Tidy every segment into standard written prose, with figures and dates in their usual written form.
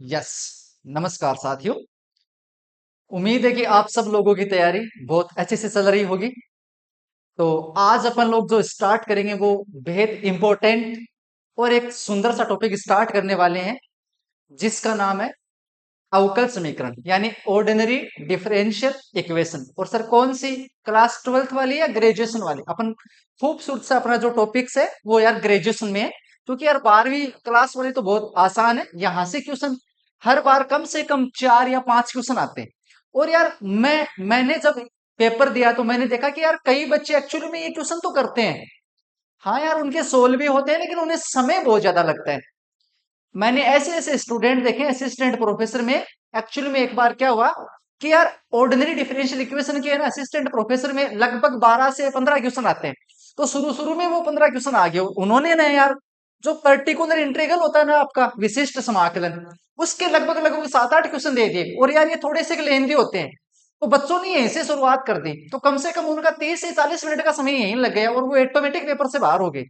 Yes. नमस्कार साथियों। उम्मीद है कि आप सब लोगों की तैयारी बहुत अच्छे से चल रही होगी। तो आज अपन लोग जो स्टार्ट करेंगे वो बेहद इंपॉर्टेंट और एक सुंदर सा टॉपिक स्टार्ट करने वाले हैं, जिसका नाम है अवकल समीकरण यानी ऑर्डिनरी डिफरेंशियल इक्वेशन। और सर कौन सी, क्लास 12th वाली या ग्रेजुएशन वाली? अपन खूबसूरत से अपना जो टॉपिक्स है वो यार ग्रेजुएशन में है, क्योंकि यार 12वीं क्लास वाली तो बहुत आसान है। यहाँ से क्वेश्चन हर बार कम से कम 4 या 5 क्वेश्चन आते हैं। और यार मैंने जब पेपर दिया तो मैंने देखा कि यार कई बच्चे एक्चुअली में ये क्वेश्चन तो करते हैं। हाँ यार, उनके सोल्व भी होते हैं, लेकिन उन्हें समय बहुत ज्यादा लगता है। मैंने ऐसे ऐसे स्टूडेंट देखे असिस्टेंट प्रोफेसर में। एक्चुअली में एक बार क्या हुआ कि यार ऑर्डिनरी डिफरेंशियल इक्वेशन के ना असिस्टेंट प्रोफेसर में लगभग 12 से 15 क्वेश्चन आते हैं। तो शुरू शुरू में वो 15 क्वेश्चन आ गए, उन्होंने ना यार जो पर्टिकुलर इंटीग्रल होता है ना आपका विशिष्ट समाकलन, उसके लगभग लगभग 7-8 क्वेश्चन दे दिए। और यार ये थोड़े से लेंदी होते हैं, तो बच्चों ने यहीं से शुरुआत कर दी। तो कम से कम उनका 30 से 40 मिनट का समय यहीं लग गया और वो ऑटोमेटिक पेपर से बाहर हो गए।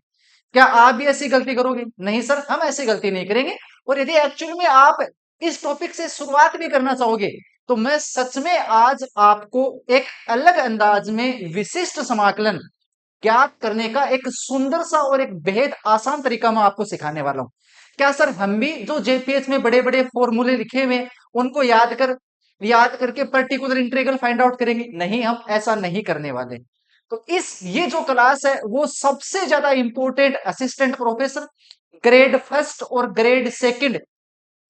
क्या आप भी ऐसी गलती करोगे? नहीं सर, हम ऐसी गलती नहीं करेंगे। और यदि एक्चुअली में आप इस टॉपिक से शुरुआत भी करना चाहोगे, तो मैं सच में आज आपको एक अलग अंदाज में विशिष्ट समाकलन ज्ञात करने का एक सुंदर सा और एक बेहद आसान तरीका मैं आपको सिखाने वाला हूं। क्या सर हम भी जो जेपीएच में बड़े बड़े फॉर्मूले लिखे हुए हैं उनको याद करके पर्टिकुलर इंटीग्रल फाइंड आउट करेंगे? नहीं, हम ऐसा नहीं करने वाले। तो इस ये जो क्लास है वो सबसे ज्यादा important assistant professor grade first और ग्रेड सेकंड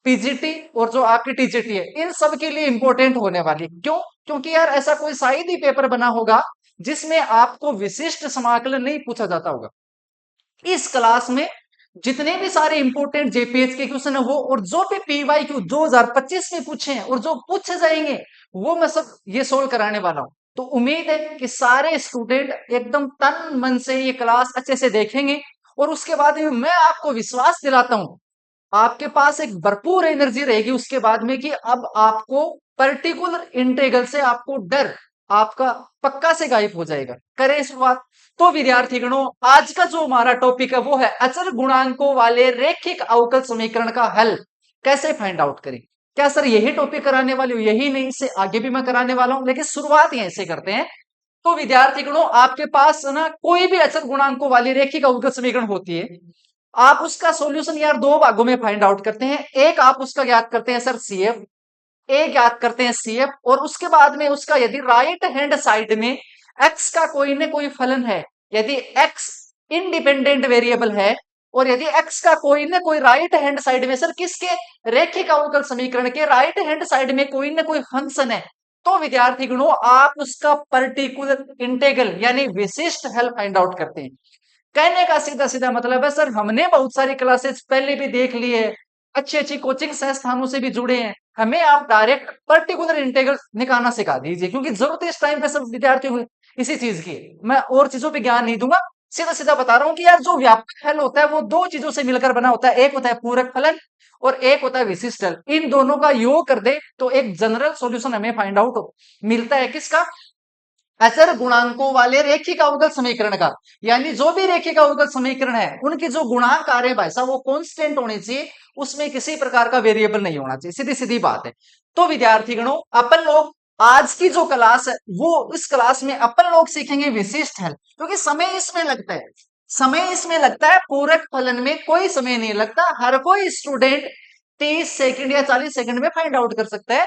पीजीटी और जो आपकी टीजीटी है इन सब के लिए इंपॉर्टेंट होने वाली है। क्यों? क्योंकि यार ऐसा कोई शायद ही पेपर बना होगा जिसमें आपको विशिष्ट समाकलन नहीं पूछा जाता होगा। इस क्लास में जितने भी सारे इंपोर्टेंट जेपीएच के क्वेश्चन है वो, और जो भी पीवाई क्यू 2025 में पूछे हैं और जो पूछे जाएंगे, वो मैं सब ये सोल्व कराने वाला हूं। तो उम्मीद है कि सारे स्टूडेंट एकदम तन मन से ये क्लास अच्छे से देखेंगे। और उसके बाद में मैं आपको विश्वास दिलाता हूं, आपके पास एक भरपूर एनर्जी रहेगी उसके बाद में कि अब आपको पर्टिकुलर इंटीग्रल से आपको डर आपका पक्का से गायब हो जाएगा। करें शुरुआत। तो विद्यार्थीगणों, आज का जो हमारा टॉपिक है वो है अचर गुणांकों वाले रैखिक अवकल समीकरण का हल कैसे फाइंड आउट करें। क्या सर यही टॉपिक कराने वाले हो? यही नहीं, इससे आगे भी मैं कराने वाला हूं, लेकिन शुरुआत यहीं से करते हैं। तो विद्यार्थीगणों, आपके पास ना कोई भी अचर गुणांकों वाली रैखिक अवकल समीकरण होती है, आप उसका सॉल्यूशन यार दो भागों में फाइंड आउट करते हैं। एक आप उसका ज्ञात करते हैं सर सीएफ, ए ज्ञात करते हैं सीएफ, और उसके बाद में उसका यदि राइट हैंड साइड में एक्स का कोई न कोई फलन है, यदि एक्स इंडिपेंडेंट वेरिएबल है, और यदि एक्स का कोई न कोई राइट हैंड साइड में सर किसके, रैखिक अवकल समीकरण के राइट हैंड साइड में कोई न कोई फंक्शन है, तो विद्यार्थी गणों आप उसका पर्टिकुलर इंटेग्रल यानी विशिष्ट हल फाइंड आउट करते हैं। कहने का सीधा सीधा मतलब है सर, हमने बहुत सारी क्लासेस पहले भी देख ली है, अच्छी अच्छी कोचिंग संस्थानों से भी जुड़े हैं, हमें आप डायरेक्ट पर्टिकुलर इंटीग्रल निकालना सिखा दीजिए, क्योंकि जरूरत है इस टाइम पे सब विद्यार्थियों को इसी चीज की। मैं और चीजों पे ज्ञान नहीं दूंगा, सीधा सीधा बता रहा हूं कि यार जो व्यापक हल होता है वो दो चीजों से मिलकर बना होता है। एक होता है पूरक फलन और एक होता है विशिष्ट हल। इन दोनों का योग कर दे तो एक जनरल सॉल्यूशन हमें फाइंड आउट मिलता है। किसका? अचर गुणांकों वाले रैखिक अवकल समीकरण का। यानी जो भी रैखिक अवकल समीकरण है उनके जो गुणांक आ रहे हैं भाई साहब वो कांस्टेंट होने चाहिए, उसमें किसी प्रकार का वेरिएबल नहीं होना चाहिए। सीधी सीधी बात है। तो विद्यार्थीगणों, अपन लोग आज की जो क्लास है वो इस क्लास में अपन लोग सीखेंगे विशिष्ट हल, क्योंकि समय इसमें लगता है। समय इसमें लगता है, पूरक फलन में कोई समय नहीं लगता। हर कोई स्टूडेंट 30 सेकंड या 40 सेकंड में फाइंड आउट कर सकता है।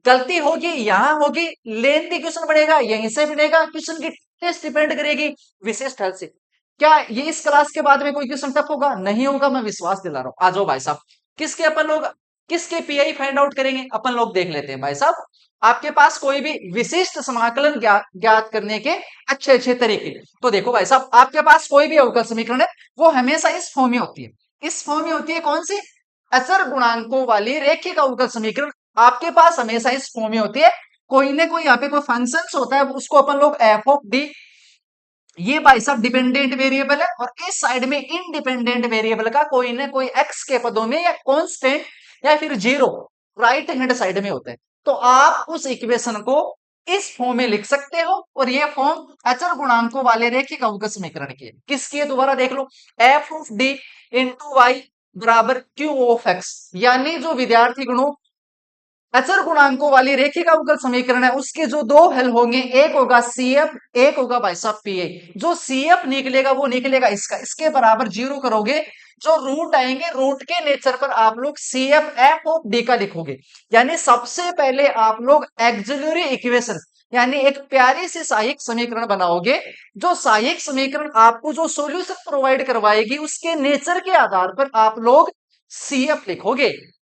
गलती होगी यहां होगी, लेंथी क्वेश्चन बनेगा यहीं से बनेगा, क्वेश्चन की टेस्ट डिपेंड करेगी विशिष्ट हल से। क्या ये इस क्लास के बाद में कोई क्वेश्चन टफ होगा? नहीं होगा, मैं विश्वास दिला रहा हूं। आ जाओ भाई साहब, किसके अपन लोग किसके पीआई फाइंड आउट करेंगे अपन लोग, देख लेते हैं भाई साहब। आपके पास कोई भी विशिष्ट समाकलन ज्ञात करने के अच्छे अच्छे तरीके। तो देखो भाई साहब, आपके पास कोई भी अवकल समीकरण है वो हमेशा इस फॉर्म में होती है। इस फॉर्म में होती है कौन सी? अचर गुणांकों वाली रैखिक अवकल समीकरण आपके पास हमेशा इस फॉर्म में होती है। कोई ना कोई यहाँ पे कोई फंक्शन होता है, उसको अपन लोग एफ ऑफ डी, ये भाई साहब डिपेंडेंट वेरिएबल है, और इस साइड में इंडिपेंडेंट वेरिएबल का कोई ना कोई एक्स के पदों में या कांस्टेंट या फिर जीरो राइट हैंड साइड में होता है। तो आप उस इक्वेशन को इस फॉर्म में लिख सकते हो, और ये फॉर्म अचर गुणांकों वाले रैखिक अवकल समीकरण की है। किसकी है? दोबारा देख लो, F of D into Y बराबर क्यू ऑफ एक्स, यानी जो विद्यार्थी गणों अचर गुणांकों वाली रेखिका अवकल समीकरण है उसके जो दो हल होंगे, एक होगा सीएफ, एक होगा भाई साहब पीए। जो सीएफ निकलेगा वो निकलेगा इसका, इसके बराबर जीरो करोगे, जो रूट आएंगे रूट के नेचर पर आप लोग सीएफ एफ ऑफ डी का लिखोगे। यानी सबसे पहले आप लोग एक्सिलरी इक्वेशन यानी एक प्यारी सी सहायक समीकरण बनाओगे, जो सहायक समीकरण आपको जो सॉल्यूशन प्रोवाइड करवाएगी उसके नेचर के आधार पर आप लोग सीएफ लिखोगे।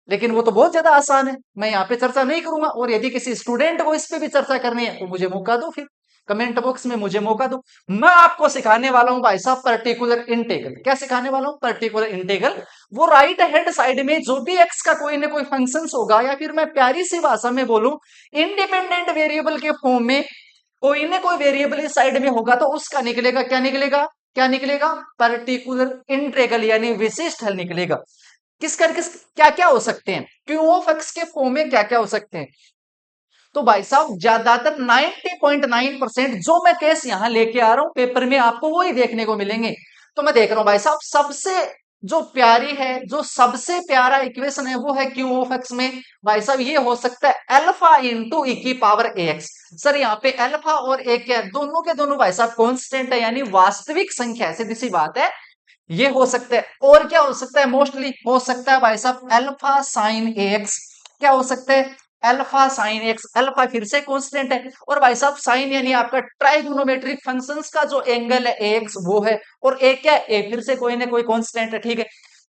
लेकिन वो तो बहुत ज्यादा आसान है, मैं यहाँ पे चर्चा नहीं करूंगा। और यदि किसी स्टूडेंट को इस पे भी चर्चा करनी है तो मुझे मौका दो, फिर कमेंट बॉक्स में मुझे मौका दो। मैं आपको सिखाने वाला हूं भाई साहब पर्टिकुलर इंटीग्रल। क्या सिखाने वाला हूं? Particular integral. वो राइट हैंड साइड में जो भी एक्स का कोई ना कोई फंक्शन होगा, या फिर मैं प्यारी सी भाषा में बोलूं इंडिपेंडेंट वेरिएबल के फॉर्म में कोई ना कोई वेरिएबल इस साइड में होगा, तो उसका निकलेगा क्या निकलेगा? क्या निकलेगा? पर्टिकुलर इंटीग्रल यानी विशिष्ट हल निकलेगा। किस क्या क्या हो सकते हैं क्यू ऑफ एक्स के फॉर्म में? क्या क्या हो सकते हैं? तो भाई साहब ज्यादातर 90.9% जो मैं केस यहां लेके आ रहा हूं पेपर में आपको वही देखने को मिलेंगे। तो मैं देख रहा हूं भाई साहब सबसे जो प्यारी है, जो सबसे प्यारा इक्वेशन है वो है क्यू ऑफ एक्स में भाई साहब ये हो सकता है अल्फा इंटू ई की पावर ए एक्स। सर यहाँ पे अल्फा और ए क्या है? दोनों के दोनों भाई साहब कॉन्स्टेंट है, यानी वास्तविक संख्या है, सीधी सी बात है। ये हो सकता है। और क्या हो सकता है? मोस्टली हो सकता है भाई साहब अल्फा साइन एक्स। क्या हो सकता है? Alpha sine x. अल्फा फिर से कांस्टेंट है, और भाई साहब साइन यानी आपका ट्राइगोनोमेट्रिक फंक्शंस का जो एंगल है एक्स वो है, और ए क्या है? ए फिर से कोई ना कोई कांस्टेंट है, ठीक है।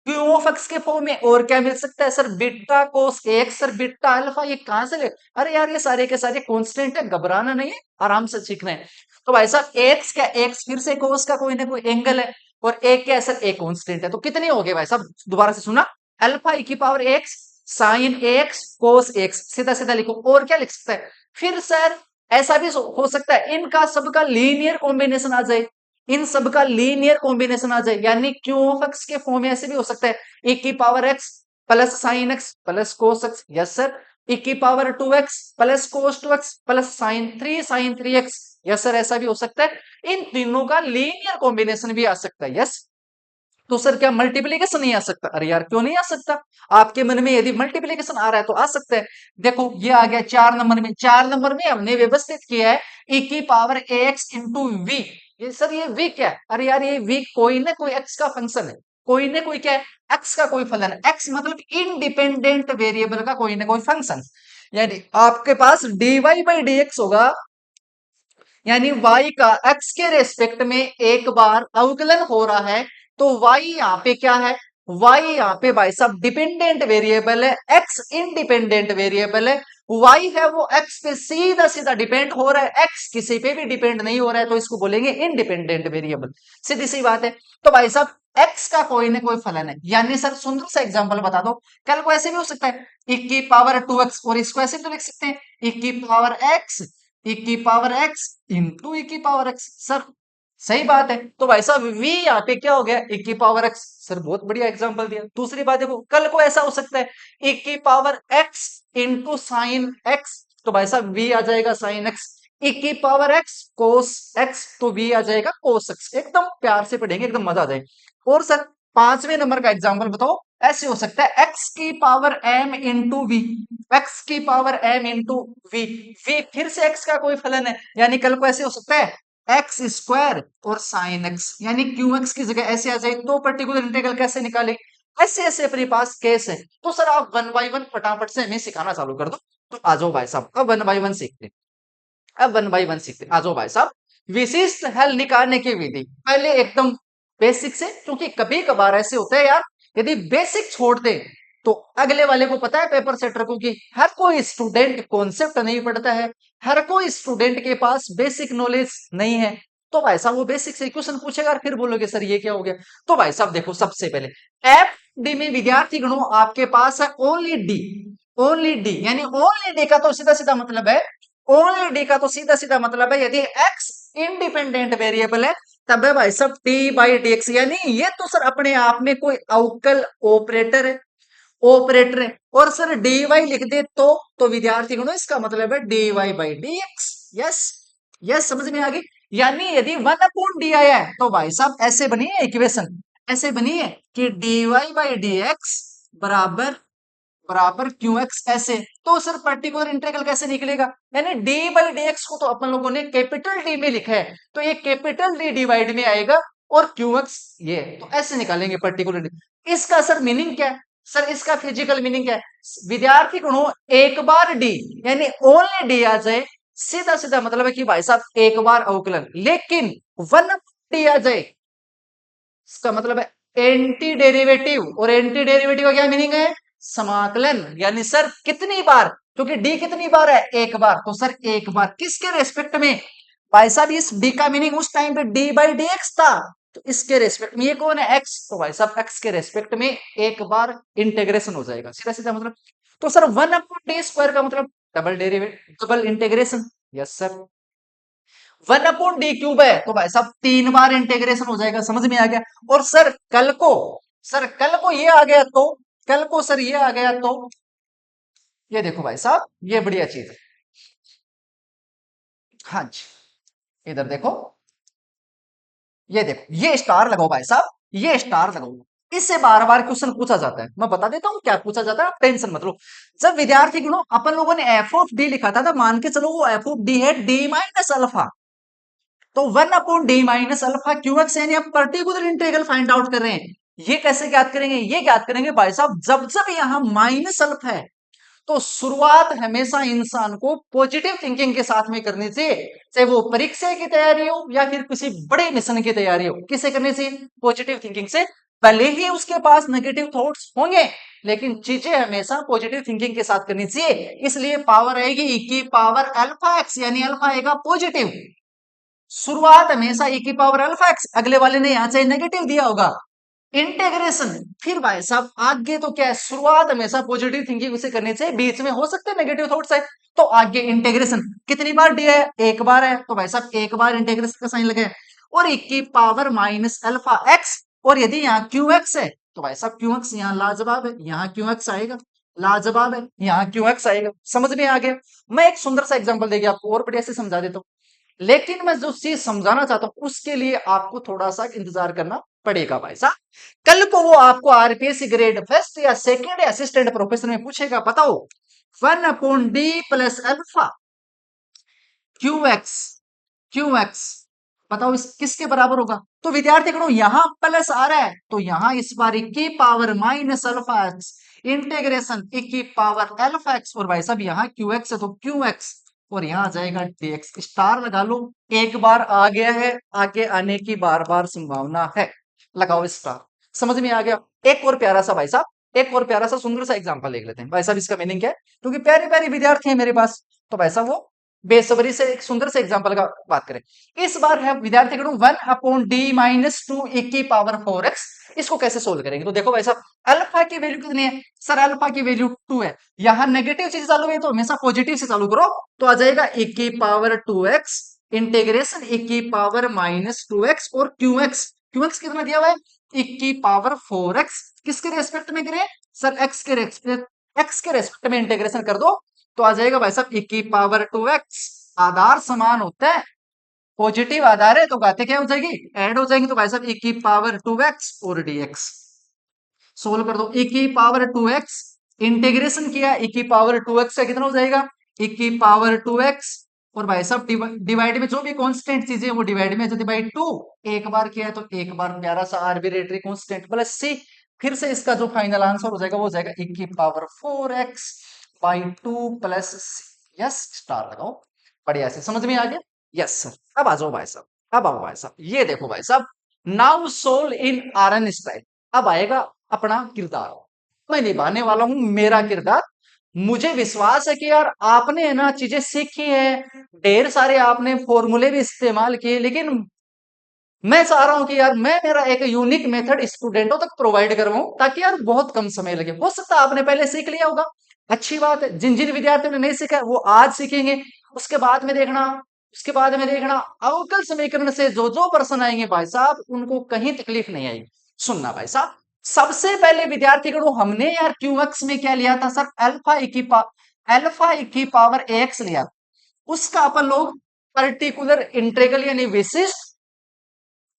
क्यू ऑफ एक्स के फॉर्म में और क्या मिल सकता है sir? Beta cos x. Sir beta alpha ये कहां से ले? अरे यार ये सारे के सारे कांस्टेंट है, घबराना नहीं है, आराम से सीखना है। तो भाई साहब एक्स क्या? एक्स फिर से कोस का कोई ना कोई एंगल है, और एक क्या है सर? एक कांस्टेंट है। तो कितने हो गए भाई साहब? दोबारा से सुना, अल्फा ई की power x sine x cos x, सीधा सीधा लिखो। और क्या लिख सकता है? फिर सर ऐसा भी हो सकता है इनका सबका लीनियर कॉम्बिनेशन आ जाए, इन सब का लीनियर कॉम्बिनेशन आ जाए, यानी क्यू ऑफ एक्स के फॉर्म में ऐसे भी हो सकता है e की power x plus sine x plus cos x. Yes sir. e की power 2x plus cos 2x plus sign 3x। Yes sir, ऐसा भी हो सकता है। इन तीनों का लीनियर कॉम्बिनेशन भी आ सकता है। यस। तो सर क्या मल्टीप्लीकेशन नहीं आ सकता? अरे यार क्यों नहीं आ सकता? आपके मन में यदि मल्टीप्लीकेशन आ रहा है तो आ सकता है। देखो ये आ गया 4 नंबर में। 4 नंबर में हमने व्यवस्थित किया है e की पावर ax इंटू वी। ये सर ये वी क्या है? अरे यार ये वी कोई ना कोई एक्स का फंक्शन है, कोई ना कोई क्या है? एक्स का कोई फलन है। एक्स मतलब इंडिपेंडेंट वेरिएबल का कोई ना कोई फंक्शन, यानी आपके पास dy बाई डी एक्स होगा, यानी y का x के रेस्पेक्ट में एक बार अवकलन हो रहा है। तो y यहाँ पे क्या है? y यहाँ पे भाई साहब डिपेंडेंट वेरिएबल है, x इंडिपेंडेंट वेरिएबल है। y है वो x पे सीधा सीधा डिपेंड हो रहा है, x किसी पे भी डिपेंड नहीं हो रहा है, तो इसको बोलेंगे इंडिपेंडेंट वेरिएबल। सीधी सी बात है। तो भाई साहब x का कोई ना कोई फलन है, यानी सर सुंदर सा एग्जांपल बता दो। कल को ऐसे भी हो सकता है e की पावर 2x, और इसको ऐसे भी तो लिख सकते हैं e की पावर x e की पावर x इंटू ई की पावर एक्स। सर सही बात है। तो भाई साहब v यहाँ पे क्या हो गया? e की पावर x। सर बहुत बढ़िया एग्जांपल दिया। दूसरी बात देखो, कल को ऐसा हो सकता है e की power x into sine x, तो भाई साहब v आ जाएगा साइन x। e की पावर x कोस x, तो v आ जाएगा कोस x। एकदम प्यार से पढ़ेंगे, एकदम मजा आ जाएगा। और सर 5वें नंबर का एग्जाम्पल बताओ। ऐसे हो सकता है x की power m into V. X की power m into V. V फिर से x का कोई फलन है, यानी कल को ऐसे हो सकता है एक्स स्क्वायर और साइन एक्स, यानी क्यू एक्स की जगह ऐसे आ जाए। तो पर्टिकुलर इंटीग्रल कैसे निकाले? ऐसे ऐसे अपने पास केस है। तो सर आप वन बाई वन फटाफट से हमें सिखाना चालू कर दो। तो आ जाओ भाई साहब, अब वन बाई वन सीखते हैं। अब वन बाई वन सीखते हैं। आ जाओ भाई साहब, विशिष्ट हल निकालने की विधि पहले एकदम बेसिक से, क्योंकि कभी कभार ऐसे होता है यार, यदि बेसिक छोड़ दे तो अगले वाले को पता है पेपर सेटर को कि हर कोई स्टूडेंट कॉन्सेप्ट नहीं पढ़ता है, हर कोई स्टूडेंट के पास बेसिक नॉलेज नहीं है। तो भाई साहब वो बेसिक से क्वेश्चन पूछेगा और फिर बोलोगे सर ये क्या हो गया। तो भाई साहब देखो, सबसे पहले एफ डी में विद्यार्थी गणों आपके पास है ओनली डी। ओनली डी यानी ओनली डी का तो सीधा सीधा मतलब है, ओनली डी का तो सीधा सीधा मतलब है यदि एक्स इंडिपेंडेंट वेरिएबल है तब है भाई सब टी बाई डी एक्स, यानी ये तो सर अपने आप में कोई अवकल ऑपरेटर है, ऑपरेटर है। और सर डी वाई लिख दे तो विद्यार्थी गणों इसका मतलब है D Y by D X. Yes. Yes समझ में आ गई। यानी यदि वन अपॉन डी आया है तो भाई साहब ऐसे बनी है इक्वेशन, ऐसे बनी है कि dy बाई डी एक्स बराबर बराबर क्यू एक्स ऐसे। तो सर पर्टिकुलर इंटीग्रल कैसे निकलेगा? यानी डी बाई डी एक्स को तो अपन लोगों ने कैपिटल डी में लिखा है, तो ये कैपिटल डी डिवाइड में आएगा और क्यू एक्स ये, तो ऐसे निकालेंगे पर्टिकुलर डी। इसका सर मीनिंग क्या है? सर इसका फिजिकल मीनिंग क्या है? विद्यार्थी गणों, एक बार डी यानी ओनली डी आ जाए, सीधा सीधा मतलब है कि भाई साहब एक बार अवकलन, लेकिन वन डी आ जाए, इसका मतलब है एंटी डेरिवेटिव, और एंटी डेरिवेटिव का क्या मीनिंग है? समाकलन। यानी सर कितनी बार, क्योंकि डी कितनी बार है? एक बार, तो सर एक बार किसके रेस्पेक्ट में? भाई साहब इस डी का मीनिंग उस टाइम पे डी बाई डी एक्स था, तो इसके रेस्पेक्ट में ये कौन है? एक्स, तो भाई साहब एक्स के रेस्पेक्ट में एक बार इंटीग्रेशन हो जाएगा, सीधा सीधा मतलब। तो sir one upon D square का मतलब double derivative, double integration. Yes sir. One upon D cube है, तो भाई साहब तीन बार इंटीग्रेशन हो जाएगा, समझ में आ गया। और सर कल को, सर कल को ये आ गया तो, कल को सर ये आ गया तो, ये देखो भाई साहब ये बढ़िया चीज है। हाँ जी, इधर देखो, ये देखो, ये स्टार लगाओ भाई साहब, ये स्टार लगाओ। इससे बार बार क्वेश्चन पूछा जाता है, मैं बता देता हूँ क्या पूछा जाता है, आप टेंशन मत लो। जब विद्यार्थी गिनो अपन लोगों ने एफ ऑफ डी लिखा था, तो मान के चलो वो एफ ऑफ डी है डी माइनस अल्फा, तो one upon D minus alpha Q x, यानी आप पर्टिकुलर इंटीग्रल फाइंड आउट कर रहे हैं। ये कैसे ज्ञात करेंगे? ये ज्ञात करेंगे भाई साहब, जब जब यहां माइनस अल्फा है, तो शुरुआत हमेशा इंसान को पॉजिटिव थिंकिंग के साथ में करनी चाहिए, चाहे वो परीक्षा की तैयारी हो या फिर किसी बड़े मिशन की तैयारी हो। किसे करनी चाहिए? पॉजिटिव थिंकिंग से। भले ही उसके पास नेगेटिव थॉट्स होंगे, लेकिन चीजें हमेशा पॉजिटिव थिंकिंग के साथ करनी चाहिए। इसलिए पावर आएगी ई की पावर अल्फा एक्स, यानी अल्फा आएगा पॉजिटिव। शुरुआत हमेशा e की पावर अल्फा एक्स, अगले वाले ने यहां से नेगेटिव दिया होगा, इंटीग्रेशन। फिर भाई साहब आगे तो क्या है? शुरुआत हमेशा पॉजिटिव थिंकिंग उसे करनी चाहिए, बीच में हो सकते हैं नेगेटिव थॉट्स है, तो आगे इंटीग्रेशन। कितनी बार दिया है? एक बार है, तो भाई साहब एक बार इंटीग्रेशन का साइन लगे, और e की पावर माइनस अल्फा एक्स। और यदि यहाँ क्यू एक्स है, तो भाई साहब क्यू एक्स यहाँ लाजवाब है, यहाँ क्यू एक्स आएगा, लाजवाब है, यहाँ क्यू एक्स आएगा। समझ में आ गया? मैं एक सुंदर सा एग्जाम्पल देके आपको और बढ़िया से समझा देता हूँ, लेकिन मैं जो चीज समझाना चाहता हूं उसके लिए आपको थोड़ा सा इंतजार करना पड़ेगा भाई साहब। कल को वो आपको आरपीएससी ग्रेड फर्स्ट या सेकंड या असिस्टेंट प्रोफेसर में पूछेगा, बताओ one upon D plus alpha Q x, Q x, बताओ इस किसके बराबर होगा? तो विद्यार्थी गणों यहां प्लस आ रहा है, तो यहां इस बार e की power minus alpha x integration e की पावर अल्फा एक्स, और भाई साहब यहाँ क्यू एक्स है तो क्यू एक्स, और यहाँ आ जाएगा dx। स्टार लगा लो, एक बार आ गया है, आगे आने की बार बार संभावना है, लगाओ स्टार। समझ में आ गया? एक और प्यारा सा भाई साहब, एक और प्यारा सा सुंदर सा एग्जांपल देख लेते हैं भाई साहब, इसका मीनिंग क्या है, क्योंकि प्यारे प्यारे विद्यार्थी हैं मेरे पास, तो भाई साहब वो बेसब्री से एक सुंदर से एग्जांपल का बात करें। इस बार है विद्यार्थी गणों one upon D minus two e की पावर फोर एक्स, इसको कैसे सोल्व करेंगे? तो देखो भाई साहब, अल्फा की वैल्यू कितनी है? सर अल्फा की वैल्यू 2 है, यहां नेगेटिव चीज चालू है तो हमेशा पॉजिटिव से चालू करो, तो आ जाएगा e की पावर 2x इंटीग्रेशन e की पावर माइनस 2x, और क्यू एक्स कितना दिया हुआ है? e की पावर 4x। किसके रेस्पेक्ट में करें? सर एक्स के रेस्पेक्ट में इंटीग्रेशन कर दो, तो आ जाएगा भाई साहब e की पावर 2x। आधार समान होता है, पॉजिटिव आधार है तो घातें क्या हो जाएगी? ऐड हो जाएंगी, तो भाई साहब e की पावर 2x और dx सोल्व कर दो। e की पावर 2x इंटीग्रेशन किया, e की पावर 2x का कितना हो जाएगा? e की पावर 2x, और भाई साहब डिवाइड में जो भी कांस्टेंट चीजें वो डिवाइड में जाती बाई 2, एक बार किया है तो एक बार, प्यारा सा आर्बिट्रेरी कांस्टेंट प्लस c। फिर से इसका जो फाइनल आंसर हो जाएगा वो हो जाएगा e की power 4x by 2 plus c। Yes, star लगाओ, बढ़िया से समझ में आ गया? Yes sir. अब आ जाओ भाई साहब, अब आओ भाई साहब, ये देखो भाई साहब, now sol in RN style. अब आएगा अपना किरदार, मैं निभाने वाला हूं मेरा किरदार। मुझे विश्वास है कि यार आपने है ना चीजें सीखी है, ढेर सारे आपने फॉर्मूले भी इस्तेमाल किए, लेकिन मैं चाह रहा हूं कि यार मैं मेरा एक यूनिक मेथड स्टूडेंटों तक प्रोवाइड करवाऊं, ताकि यार बहुत कम समय लगे। हो सकता है आपने पहले सीख लिया होगा, अच्छी बात है, जिन जिन विद्यार्थियों ने नहीं सीखा है, वो आज सीखेंगे। उसके बाद में देखना, उसके बाद में देखना अवकल समीकरण से जो जो प्रश्न आएंगे भाई साहब, उनको कहीं तकलीफ नहीं आएगी। सुनना भाई साहब, सबसे पहले विद्यार्थी गणों हमने यार क्यू एक्स में क्या लिया था? सर अल्फा ई की पावर एक्स लिया, उसका अपन लोग पर्टिकुलर इंटीग्रल यानी विशिष्ट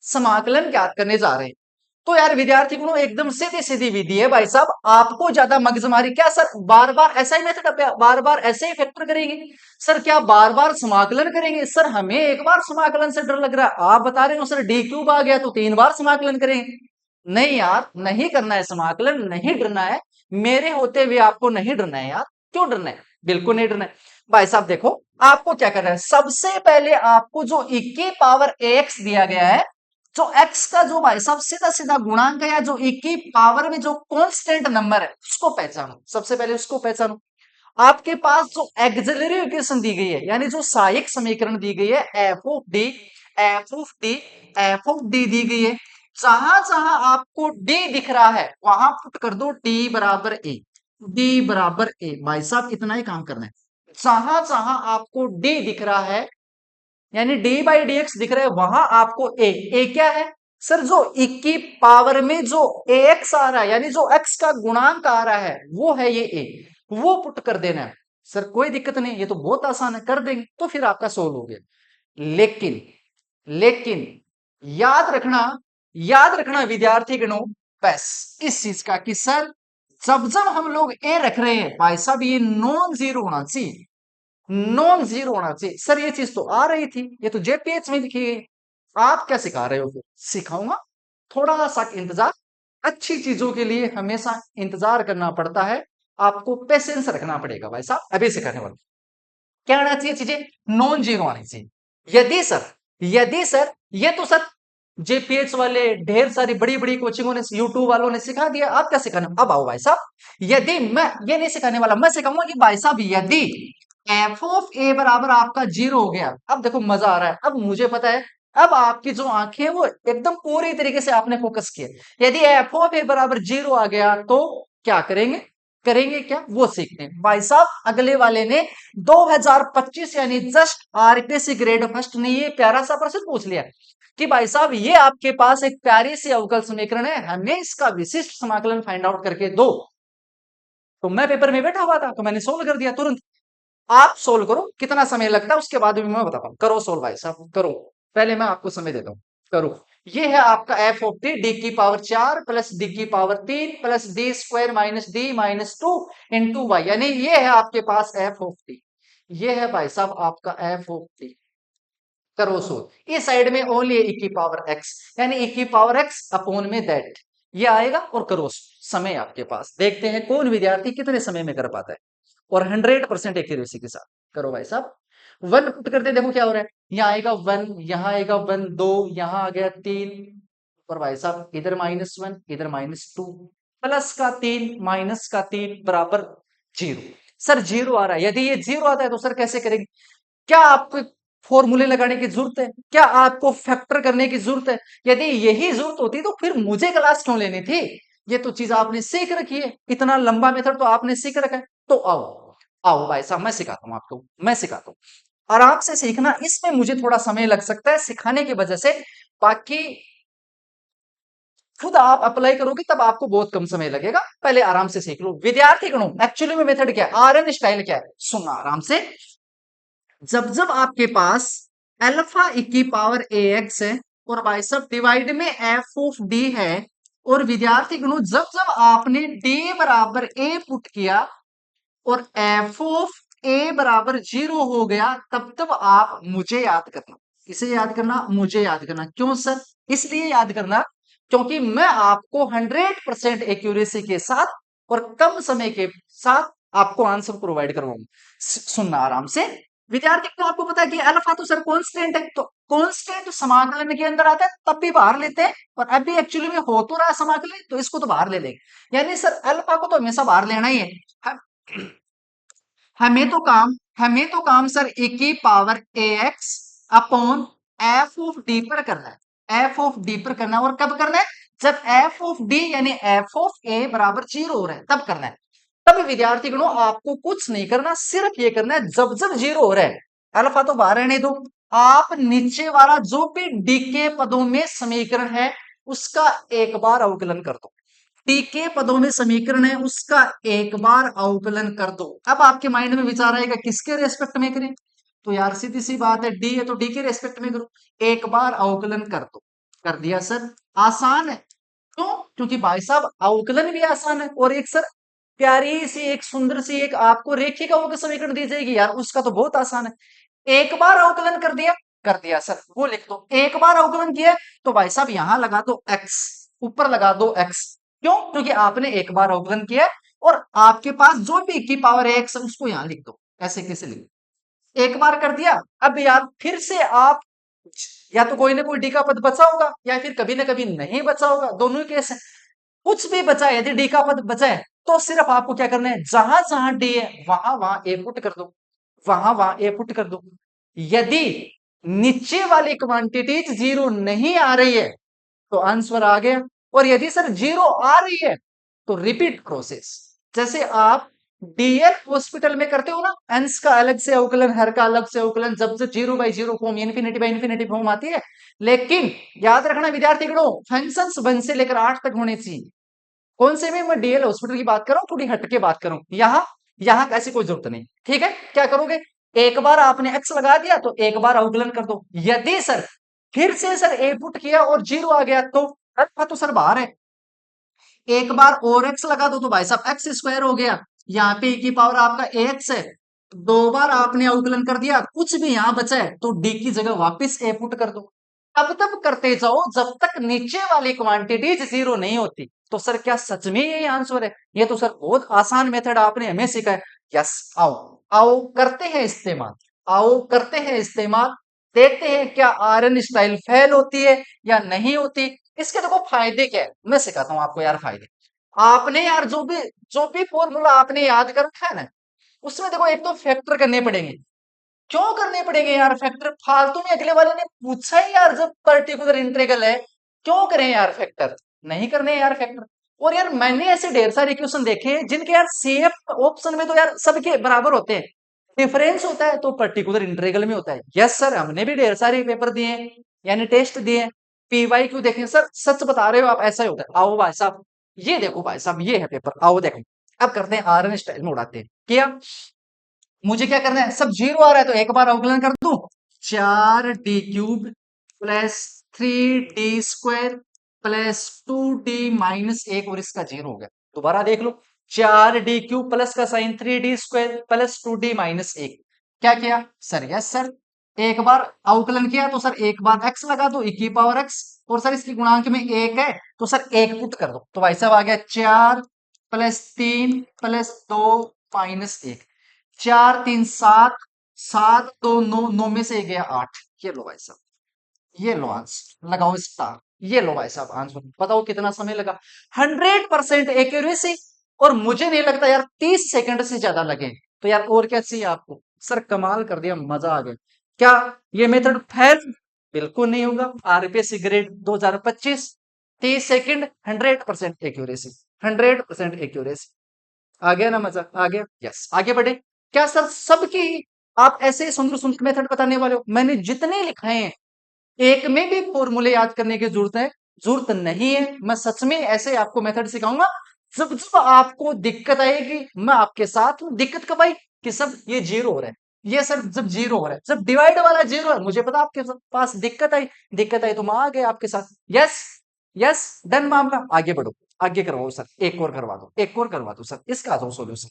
समाकलन ज्ञात करने जा रहे हैं। तो यार विद्यार्थी को एकदम सीधी सीधी विधि है भाई साहब, आपको ज्यादा मगजमारी क्या सर, बार बार ऐसा ही मेथड, बार बार ऐसे ही फैक्टर करेंगे सर, क्या बार बार समाकलन करेंगे सर, हमें एक बार समाकलन से डर लग रहा है, आप बता रहे हो सर डी क्यूब आ गया तो 3 बार समाकलन करेंगे। नहीं यार, नहीं करना है समाकलन, नहीं डरना है, मेरे होते हुए आपको नहीं डरना है यार, क्यों डरना है, बिल्कुल नहीं डरना है। भाई साहब देखो, आपको क्या करना है, सबसे पहले आपको जो e की पावर ax दिया गया है, जो x का जो भाई साहब सीधा सीधा गुणांक है, या जो e की पावर में जो कांस्टेंट नंबर है उसको पहचानो, सबसे पहले उसको पहचानो। आपके पास जो एक्सिलरी इक्वेशन दी गई है, यानी जो सहायक समीकरण दी गई है, F of D, F of D, F of D दी गई है, जहां जहां आपको डी दिख रहा है वहां पुट कर दो डी बराबर ए, डी बराबर ए, भाई साहब इतना ही काम करना है। जहां जहां आपको डी दिख रहा है, यानी डी बाई डी एक्स दिख रहा है, वहां आपको ए क्या है सर, जो e की पावर में जो ax आ रहा है, यानी जो x का गुणांक आ रहा है वो है ये a, वो पुट कर देना है। सर कोई दिक्कत नहीं, ये तो बहुत आसान है, कर देंगे तो फिर आपका सोल्व हो गया। लेकिन लेकिन याद रखना, याद रखना विद्यार्थी गणों, बस इस चीज का कि सर जब जब हम लोग ए रख रहे हैं भाई साहब, ये नॉन जीरो होना चाहिए, नॉन जीरो होना चाहिए। सर ये चीज तो आ रही थी, ये तो जेपीएच में लिखी गई, आप क्या सिखा रहे हो, फिर सिखाऊंगा, थोड़ा सा इंतजार, अच्छी चीजों के लिए हमेशा इंतजार करना पड़ता है, आपको पेशेंस रखना पड़ेगा भाई साहब, अभी सिखाने वाला। क्या आना चाहिए चीजें, नॉन जीरो आनी चाहिए। यदि सर ये तो सर जेपीएच वाले ढेर सारी बड़ी बड़ी कोचिंगों ने, यूट्यूब वालों ने सिखा दिया, आप क्या सिखाने, अब आओ भाई साहब, यदि मैं ये नहीं सिखाने वाला, मैं सिखाऊंगा कि भाई साहब यदि एफ ऑफ ए बराबर आपका जीरो हो गया, अब देखो मजा आ रहा है, अब मुझे पता है, अब आपकी जो आंखें हैं वो एकदम पूरी तरीके से आपने फोकस किया, यदि एफ ऑफ ए बराबर जीरो आ गया तो क्या करेंगे, करेंगे क्या वो सीखते हैं। भाई साहब अगले वाले ने 2025 यानी जस्ट आरपीएससी ग्रेड फर्स्ट ने ये प्यारा सा प्रश्न पूछ लिया कि भाई साहब ये आपके पास एक प्यारी सी अवकल समीकरण है, हमें इसका विशिष्ट समाकलन फाइंड आउट करके दो। तो मैं पेपर में बैठा हुआ था तो मैंने सोल्व कर दिया तुरंत। आप सोल्व करो, कितना समय लगता है उसके बाद भी मैं बताता हूँ, करो सोल्व भाई साहब करो, पहले मैं आपको समय देता हूँ, करो। ये है आपका एफ ऑफ टी, डी की पावर 4 प्लस डी की power 3 plus D square minus D minus 2 into Y, यानी ये है आपके पास एफ ऑफ टी, ये है भाई साहब आपका एफ ऑफ टी, करो सोल्व। इस साइड में ओनली e की पावर x, यानी e की पावर x अपॉन में दैट, ये आएगा, और करो समय आपके पास, देखते हैं कौन विद्यार्थी कितने समय में कर पाता है, और 100% एक्यूरेसी के साथ करो भाई साहब। वन पुट करते देखो क्या हो रहा है, यहाँ आएगा वन, यहाँ आएगा वन, दो, यहाँ आ गया तीन, और भाई साहब इधर -1 इधर -2, प्लस का 3 माइनस का 3 बराबर जीरो। सर जीरो आ रहा है, यदि ये जीरो आता है तो सर कैसे करेंगे, क्या आपको फॉर्मूले लगाने की जरूरत है, क्या आपको फैक्टर करने की जरूरत है, यदि यही जरूरत होती तो फिर मुझे क्लास क्यों लेनी थी, ये तो चीज आपने सीख रखी है, इतना लंबा मेथड तो आपने सीख रखा है। तो आओ आओ भाई साहब मैं सिखाता हूं आपको, मैं सिखाता हूं, आराम से सीखना, इसमें मुझे थोड़ा समय लग सकता है सिखाने की वजह से, बाकी खुद आप अप्लाई करोगे तब आपको बहुत कम समय लगेगा, पहले आराम से सीख लो। विद्यार्थी गणों एक्चुअली में मेथड क्या है, आरएन स्टाइल क्या है, सुनना आराम से। जब जब आपके पास अल्फा e की पावर ax है, और भाई साहब डिवाइड में एफ ऑफ डी है, और विद्यार्थी गणों जब जब आपने d बराबर a पुट किया और एफ ऑफ ए बराबर जीरो हो गया, तब तब आप मुझे याद करना, इसे याद करना, मुझे याद करना, क्यों सर, इसलिए याद करना क्योंकि मैं आपको 100% एक्यूरेसी के साथ और कम समय के साथ आपको आंसर प्रोवाइड करवाऊंगा। सुनना आराम से, विद्यार्थी को आपको पता है कि अल्फा तो सर कांस्टेंट है, तो कांस्टेंट समाकलन के अंदर आता है तब भी बाहर लेते हैं, और अभी एक्चुअली में हो तो रहा है समाकलन, तो इसको तो बाहर ले लेंगे, यानी सर अल्फा को तो हमेशा बाहर लेना ही है। हमें तो काम सर e की power ax upon F of D पर करना है, एफ ऑफ डी पर करना है, और कब करना है, जब एफ ऑफ डी यानी एफ ऑफ ए बराबर जीरो हो रहा है तब करना है। तब विद्यार्थी गणों आपको कुछ नहीं करना, सिर्फ ये करना है जब जब जीरो हो रहा है, अल्फा तो बाहर रहने दो, आप नीचे वाला जो भी डी के पदों में समीकरण है उसका एक बार अवकलन कर दो, टी के पदों में समीकरण है उसका एक बार अवकलन कर दो। अब आपके माइंड में विचार आएगा किसके रेस्पेक्ट में करें, तो यार सीधी सी बात है, डी है तो डी के रेस्पेक्ट में करो, एक बार अवकलन कर दो, कर दिया सर, आसान है, क्यों? क्योंकि भाई साहब अवकलन भी आसान है, और एक सर प्यारी सी एक सुंदर सी एक आपको रेखिका अवकल समीकरण दी जाएगी यार, उसका तो बहुत आसान है। एक बार अवकलन कर दिया सर, वो लिख दो। एक बार अवकलन किया है, तो भाई साहब यहां लगा दो x, ऊपर लगा दो x। क्यों? क्योंकि आपने एक बार अवकलन किया है, और आपके पास जो भी की पावर है x उसको यहां लिख दो, ऐसे कैसे लिख दो? एक बार कर दिया। अब यार फिर से आप या तो कोई ना कोई डी का पद बचा होगा, या फिर कभी ना कभी नहीं बचा होगा, दोनों ही केस है। कुछ भी बचा है, यदि डी का पद बचा है, तो सिर्फ आपको क्या करना है, जहां जहां डी है वहां वहां ए पुट कर दो, वहां वहां ए पुट कर दो। यदि नीचे वाली क्वांटिटीज जीरो नहीं आ रही है, तो आंसर आ गया। और यदि सर जीरो आ रही है, तो रिपीट प्रोसेस। जैसे आप डीएल हॉस्पिटल में करते हो ना, अंश का अलग से अवकलन, हर का अलग से अवकलन, जब जब zero by zero form, infinity by infinity form आती है। लेकिन याद रखना विद्यार्थी गणों, फंक्शंस 1 से लेकर 8 तक होने चाहिए। कौन से में मैं डीएल हॉस्पिटल की बात कर रहा हूं, थोड़ी हटके बात करूं। यहां यहां ऐसी कोई जरूरत नहीं, ठीक है। क्या करोगे, एक बार आपने एक्स लगा दिया तो एक बार अवकलन कर दो। यदि सर फिर से सर ए पुट किया और जीरो आ गया, तो अल्फा तो सर बाहर है, एक बार और एक्स लगा दो तो भाई साहब एक्स स्क्वायर हो गया। यहाँ पे e की पावर आपका एक्स है। दो बार आपने अवकलन कर दिया, कुछ भी यहां बचा है तो डी की जगह वापस ए पुट कर दो। तब तक करते जाओ जब तक नीचे वाली क्वांटिटीज जीरो नहीं होती। तो सर क्या सच में यही आंसर है? ये तो सर बहुत आसान मेथड आपने हमें सिखाया। यस, आओ आओ करते हैं इस्तेमाल, आओ करते हैं इस्तेमाल। देखते हैं क्या आरएन स्टाइल फेल होती है या नहीं होती। इसके देखो फायदे क्या है, मैं सिखाता हूं आपको यार फायदे। आपने यार जो भी फॉर्मूला आपने याद कर रखा है ना, उसमें देखो एक तो फैक्टर करने पड़ेंगे। क्यों करने पड़ेंगे यार फैक्टर? फालतू में अगले वाले ने पूछा ही यार, जब पर्टिकुलर इंटीग्रल है क्यों करें यार फैक्टर? नहीं करने यार फैक्टर। और यार मैंने ऐसे ढेर सारे इक्वेशन देखे हैं जिनके यार सेफ ऑप्शन में तो यार सबके बराबर होते हैं, डिफरेंस होता है तो पर्टिकुलर इंटीग्रल में होता है। यस सर, हमने भी ढेर सारे पेपर दिए हैं, यानी टेस्ट दिए हैं, पीवाई क्यों देखें। सर सच बता रहे हो आप, ऐसा ही होता है। आओ भाई साहब, ये देखो भाई साहब, ये है पेपर, आओ देखो। अब करते हैं आरएन स्टाइल में उड़ाते हैं। क्या मुझे क्या करना है, सब जीरो आ रहा है तो एक बार अवकलन कर दूं। 4d³ plus 3d² plus 2d-1, और इसका जीरो हो गया। दोबारा देख लो, 4d³ प्लस का साइन 3d² प्लस 2d-1। क्या किया सर? यस सर, एक बार अवकलन किया तो सर एक बार x लगा दो, e की पावर x। और सर इसकी गुणांक में एक है तो सर एक पुट कर दो, तो भाई साहब आ गया 4 प्लस 3 प्लस 2-1। 4 3 7, 7 2 9, 9 में से एक गया 8। ये लो भाई साहब, ये लो आंसर, लगाओ स्टार। ये लो भाई साहब आंसर। बताओ कितना समय लगा? 100% एक्यूरेसी। और मुझे नहीं लगता यार 30 सेकंड से ज्यादा लगे। तो यार और क्या चाहिए आपको? सर कमाल कर दिया, मजा आ गया। क्या ये मेथड फेल? बिल्कुल नहीं होगा। RPSC grade 2025, 30 second, 100% accuracy, 100% accuracy. आ गया ना मजा? आ गया। यस, आगे बढ़े। क्या सर सबकी आप ऐसे सुंदर सुंदर मेथड बताने वाले हो? मैंने जितने लिखाए हैं, एक में भी फॉर्मूले याद करने की जरूरत है? जरूरत नहीं है। मैं सच में ऐसे आपको मेथड सिखाऊंगा। जब जब आपको दिक्कत आएगी मैं आपके साथ हूं। दिक्कत कब आई कि सब ये जीरो हो रहा है, ये सर जब जीरो हो रहा है, जब डिवाइड वाला जीरो है, मुझे पता आपके पास दिक्कत आई तो मैं आ गया आपके साथ। यस, यस, डन मामला। आगे बढ़ो, आगे करवाओ सर, एक और करवा दो, एक और करवा दो सर, इसका दो सोल्यूशन।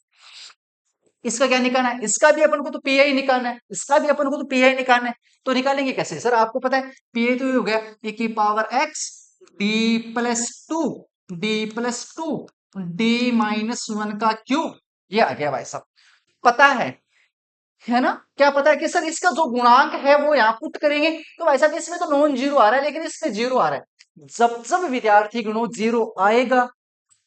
इसका क्या निकालना है? इसका भी अपन को तो पीआई निकालना है, इसका भी अपन को तो पीआई निकालना है। तो निकालेंगे कैसे सर? आपको पता है पीआई तो ये हो गया ए की power X D plus two डी-1 का क्यूब। ये आ गया भाई साहब। पता है ना? क्या पता है कि सर इसका जो गुणांक है वो यहाँ पुट करेंगे, तो भाई साहब इसमें तो नॉन जीरो आ रहा है, लेकिन इसमें जीरो आ रहा है। जब जब विद्यार्थी गणों जीरो आएगा,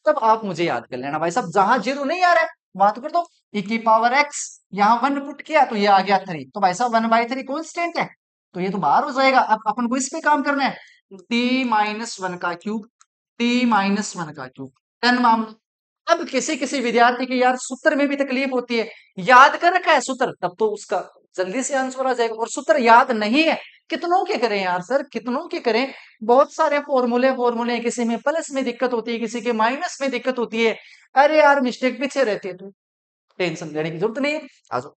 तब आप मुझे याद कर लेना भाई साहब। जहां जीरो नहीं आ रहा है वहां तो कर दो e की पावर x। यहाँ 1 पुट किया तो ये आ गया 3, तो भाई साहब 1/3 कॉन्स्टेंट है, तो ये तो बाहर हो जाएगा। अब अपन को इस पे काम करना है, d-1 का क्यूब, d-1 का क्यूब। डन मामला। अब किसी किसी विद्यार्थी की यार सूत्र में भी तकलीफ होती है, याद कर रखा है सूत्र, तब तो उसका जल्दी से आंसर आ जाएगा। और सूत्र याद नहीं है, कितनों के करें यार सर, कितनों के करें? बहुत सारे फॉर्मूले हैं, किसी में प्लस में दिक्कत होती है, किसी के माइनस में दिक्कत होती है। अरे यार मिस्टेक पीछे रहती है, तो टेंशन लेने की जरूरत नहीं है। आ जाओ,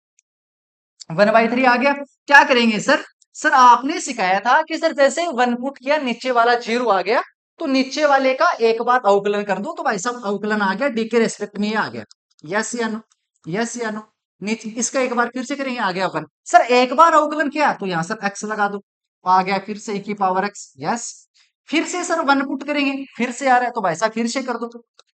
1/3 आ गया। क्या करेंगे सर? सर आपने सिखाया था कि सर जैसे 1 पुट किया नीचे वाला जीरो आ गया, तो नीचे वाले का एक बार अवकलन कर दो, तो भाई साहब अवकलन आ गया, डी के रेस्पेक्ट में ये आ गया। यस या नो? यस या नो? नीचे इसका एक बार फिर से करेंगे, आ गया अवकलन। सर एक बार अवकलन किया तो यहां सर एक्स लगा दो, आ गया फिर से e की पावर एक्स। यस, फिर से सर वन पुट करेंगे, फिर से आ रहा है तो भाई साहब फिर से कर दो,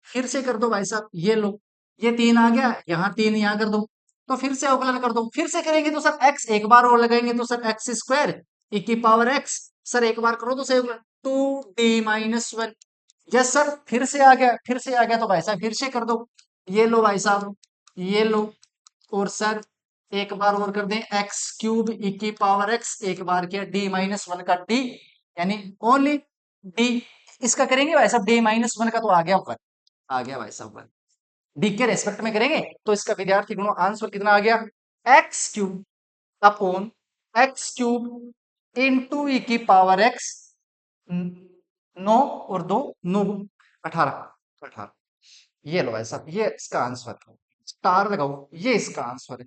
फिर से कर दो भाई साहब। ये लो, ये तीन आ गया, यहाँ तीन यहाँ कर दो, तो फिर से अवकलन कर दो। फिर से करेंगे तो सर एक्स एक बार और लगाएंगे तो सर एक्स स्क्वायर e की पावर एक्स। सर एक बार करो तो सही होगा, 2d-1। यस सर, फिर से आ गया, फिर से आ गया तो भाई साहब फिर से कर दो। ये लो भाई साहब, ये लो, और सर एक बार और कर दें, एक्स क्यूब ई की पावर एक्स, एक बार किया d-1 का d, यानी ओनली d। इसका करेंगे भाई साहब d-1 का, तो आ गया वन, आ गया भाई साहब वन। डी के रेस्पेक्ट में करेंगे तो इसका विद्यार्थी गुणों आंसर कितना आ गया, X cube upon X cube into E की पावर एक्स, 9 और 2 9, 18, 18। ये लो भाई साहब, ये इसका आंसर है। स्टार लगाओ, ये इसका आंसर है।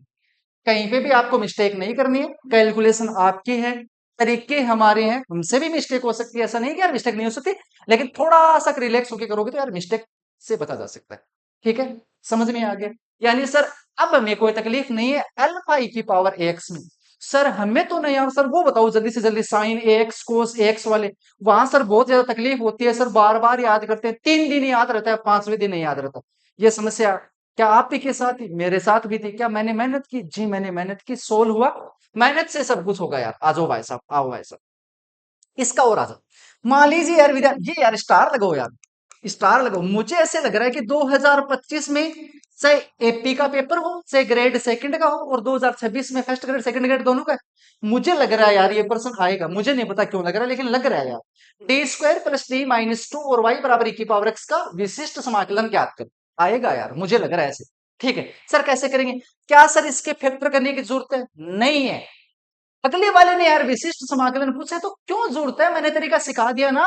कहीं पे भी आपको मिस्टेक नहीं करनी है, कैलकुलेशन आपकी है, तरीके हमारे हैं। हमसे भी मिस्टेक हो सकती है, ऐसा नहीं कि यार मिस्टेक नहीं हो सकती, लेकिन थोड़ा सा रिलैक्स होकर करोगे तो यार मिस्टेक से बचा जा सकता है। ठीक है, समझ में आ गया? यानी सर अब हमें कोई तकलीफ नहीं है अल्फा ई की पावर एक्स में। सर हमें तो नहीं यार, सर वो बताओ जल्दी से जल्दी, साइन ए एक्स कोस ए एक्स वाले, वहां सर बहुत ज्यादा तकलीफ होती है सर, बार बार याद करते हैं, 3 दिन याद रहता है, 5वें दिन नहीं याद रहता। ये समस्या क्या आप ही के साथ ही, मेरे साथ भी थी क्या? मैंने मेहनत की जी, मैंने मेहनत की, सोल्व हुआ। मेहनत से सब कुछ होगा यार। आ जाओ भाई साहब, आओ भाई साहब, इसका और आ जाओ। मान लीजिए यार विद्या, ये यार स्टार लगाओ यार, स्टार लगाओ। मुझे ऐसे लग रहा है कि 2025 में से एपी का पेपर हो, से ग्रेड सेकंड का हो, और 2026 में फर्स्ट ग्रेड सेकंड ग्रेड दोनों का है। मुझे लग रहा है यार ये पर्सन आएगा, मुझे नहीं पता क्यों लग रहा है, लेकिन लग रहा है यार। डी स्क्वायर प्लस d-2 और y बराबर e की पावर x का विशिष्ट समाकलन ज्ञात कर, आएगा यार, मुझे लग रहा है ऐसे। ठीक है सर, कैसे करेंगे? क्या सर इसके फैक्टर करने की जरूरत है? नहीं है। अगले वाले ने यार विशिष्ट समाकलन पूछे तो क्यों जरूरत है, मैंने तरीका सिखा दिया ना।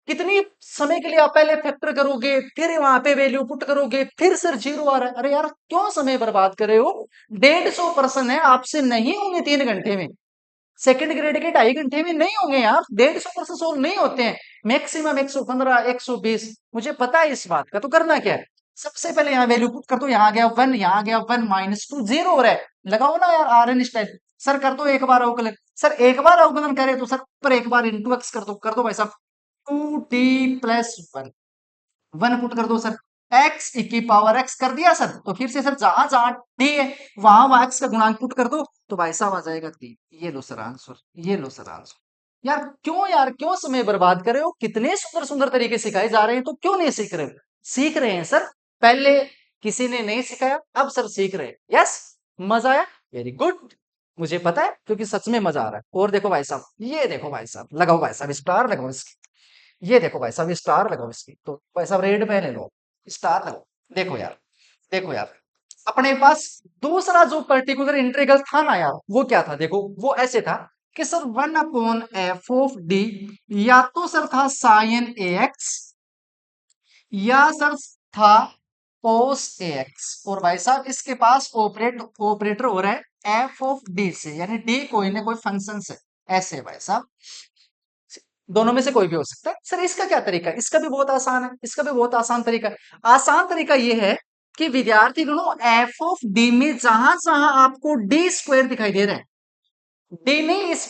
कितनी समय के लिए आप पहले फैक्टर करोगे, फिर वहां पे वैल्यू पुट करोगे, फिर सर जीरो आ रहा है। अरे यार क्यों समय बर्बाद कर रहे हो? 150 है, आपसे नहीं होंगे 3 घंटे में। सेकंड ग्रेड के 2.5 घंटे में नहीं होंगे यार, 150 सोल्व नहीं होते हैं। मैक्सिमम 115 120, मुझे पता है इस बात का। तो करना क्या है, सबसे पहले यहाँ वैल्यू पुट कर दो, यहाँ आ गया 1, यहाँ आ गया 1 -2 0 हो रहा है, लगाओ ना यार आर एन स्टाइल। सर कर दो एक बार अवकलन, सर एक बार अवकलन करे तो सर पर एक बार इंटू एक्स कर दो भाई साहब, 2t+1, 1 पुट कर दो सर, x e की पावर x कर दिया सर। तो फिर से सर जहां जहां d है वहां x का गुणांक पुट कर दो, तो भाई साहब आ जाएगा 3। ये लो सर आंसर, ये लो सर आंसर। यार क्यों समय बर्बाद कर रहे हो? कितने सुंदर सुंदर तरीके सिखाए जा रहे हैं, तो क्यों नहीं सीख रहे हो? सीख रहे हैं सर, पहले किसी ने नहीं सिखाया, अब सर सीख रहे हैं। यस, मजा आया, वेरी गुड, मुझे पता है क्योंकि सच में मजा आ रहा है। और देखो भाई साहब, ये देखो भाई साहब, लगाओ भाई साहब स्टार लगाओ इसकी। ये देखो भाई साहब स्टार लगाओ इसकी, तो भाई साहब रेड पे ले लो, स्टार लगाओ। देखो यार, देखो यार, अपने पास दूसरा जो पर्टिकुलर इंटीग्रल था ना यार, वो क्या था? देखो वो ऐसे था कि सर 1/f(d), या तो सर था साइन ए एक्स, या सर था cos ए एक्स, और भाई साहब इसके पास ऑपरेटर हो रहा है f(d) से, यानी d कोई ना कोई फंक्शन से। ऐसे भाई साहब, दोनों में से कोई भी हो सकता है। सर इसका क्या तरीका है? इसका भी बहुत आसान है, इसका भी बहुत आसान तरीका है। आसान तरीका ये है कि विद्यार्थी गणों f(d) में जहां जहां आपको d स्क्वायर दिखाई दे रहा है, d नहीं इस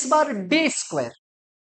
बार d स्क्वायर,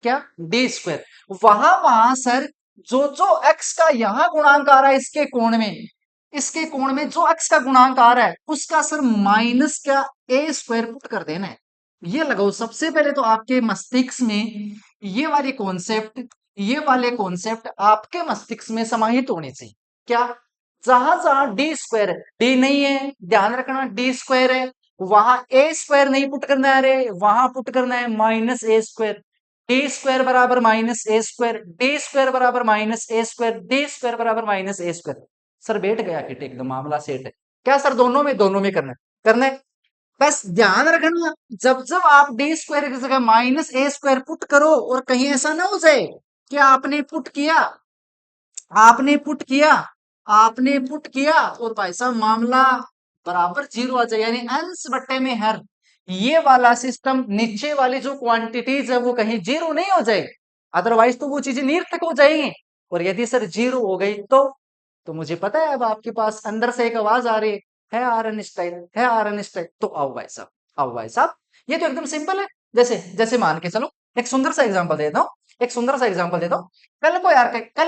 क्या d स्क्वायर, वहां वहां सर जो जो x का यहां गुणांक आ रहा है इसके कोण में, इसके कोण में जो x का गुणांक आ रहा है उसका सर माइनस क्या a स्क्वायर पुट कर देना है। ये लगाओ सबसे पहले तो आपके मस्तिष्क में ये वाले कॉन्सेप्ट, ये वाले कॉन्सेप्ट आपके मस्तिष्क में समाहित होने चाहिए। क्या? जहां जहां डी स्क्वायर है, डी नहीं है, ध्यान रखना, डी स्क्वायर है, वहां ए स्क्वायर नहीं पुट करना है, रे वहां पुट करना है माइनस ए स्क्वायर। डी स्क्वायर बराबर माइनस ए स्क्वायर, डी स्क्वायर बराबर माइनस ए स्क्वायर, डी स्क्वायर बराबर माइनस ए स्क्वायर। सर बैठ गया किट, एकदम मामला सेट है। क्या सर दोनों में करना है? करना है। बस ध्यान रखना, जब जब आप डी स्क्वायर की जगह माइनस ए स्क्वायर पुट करो, और कहीं ऐसा ना हो जाए कि आपने पुट किया आपने पुट किया और भाई साहब मामला बराबर जीरो आ जाए, यानी अंश बट्टे में हर, ये वाला सिस्टम, नीचे वाली जो क्वांटिटीज है वो कहीं जीरो नहीं हो जाए। अदरवाइज तो वो चीजें निरर्थक हो जाएंगी। और यदि सर जीरो हो गई तो मुझे पता है अब आपके पास अंदर से एक आवाज आ रही है आरएन स्टाइल, है आरएन स्टाइल। तो आओ भाई साहब, आओ भाई साहब, ये तो एकदम सिंपल है। जैसे जैसे मान के चलो, एक सुंदर सा एग्जांपल देता हूँ, एक सुंदर सा एग्जांपल देता हूँ। कल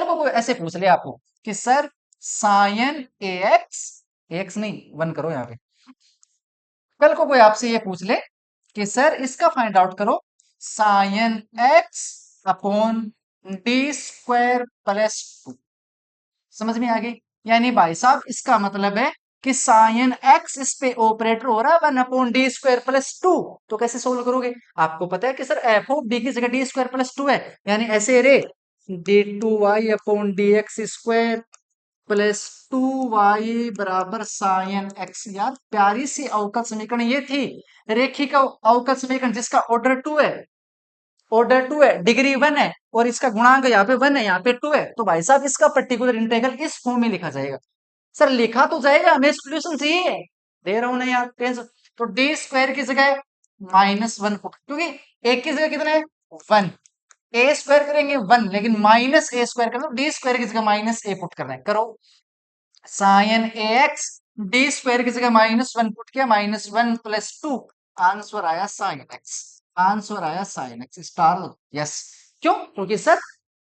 को कोई ऐसे पूछ ले आपको कि सर साइन ए एक्स, एक्स नहीं वन करो यहाँ पे, कल को कोई आपसे ये पूछ ले कि सर इसका फाइंड आउट करो sine x upon D square plus two. समझ में आ गई? यानी भाई साहब इसका मतलब है कि साइन एक्स इस पे ऑपरेटर हो रहा है 1/d² + 2। तो कैसे सोल्व करोगे? आपको पता है कि सर एफ ऑफ डी की जगह d² + 2 है, यानी ऐसे रे d2y/dx² +2y बराबर साइन एक्स। यार प्यारी सी अवकल समीकरण ये थी, रेखिक अवकल समीकरण जिसका ऑर्डर 2 है, ऑर्डर 2 है, डिग्री 1 है, और इसका गुणांक यहाँ पे 1 है, यहाँ पे 2 है। तो भाई साहब इसका पर्टिकुलर इंटीग्रल इस फॉर्म में लिखा जाएगा। सर लिखा तो जाएगा, हमें सोल्यूशन चाहिए, दे रहा हूं ना यार टेंशन। तो डी स्क्वायर की जगह -1 पुट, क्योंकि एक की जगह कितना है 1, ए स्क्वायर करेंगे 1, लेकिन -a² कर लो, डी स्क्वायर की जगह -a पुट करना है, करो। साइन ए एक्स डी स्क्वायर की जगह -1 पुट किया, -1 + 2, आंसर आया साइन एक्स, आंसर आया साइन एक्स स्टार। यस, क्यों? क्योंकि सर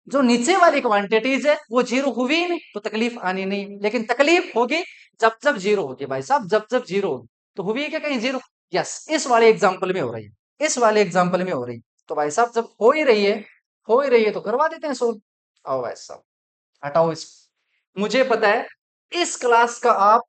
जो नीचे वाली क्वांटिटीज है वो जीरो हुई ही नहीं, तो तकलीफ आनी नहीं, लेकिन तकलीफ होगी जब जब जीरो होगी भाई साहब, जब जब जीरो होगी। तो हुई है क्या कहीं जीरो? यस, इस वाले एग्जाम्पल में हो रही है, इस वाले एग्जाम्पल में हो रही है। तो भाई साहब जब हो ही रही है, हो ही रही है, तो करवा देते हैं सोल्व। आओ भाई साहब, हटाओ इसको। मुझे पता है इस क्लास का आप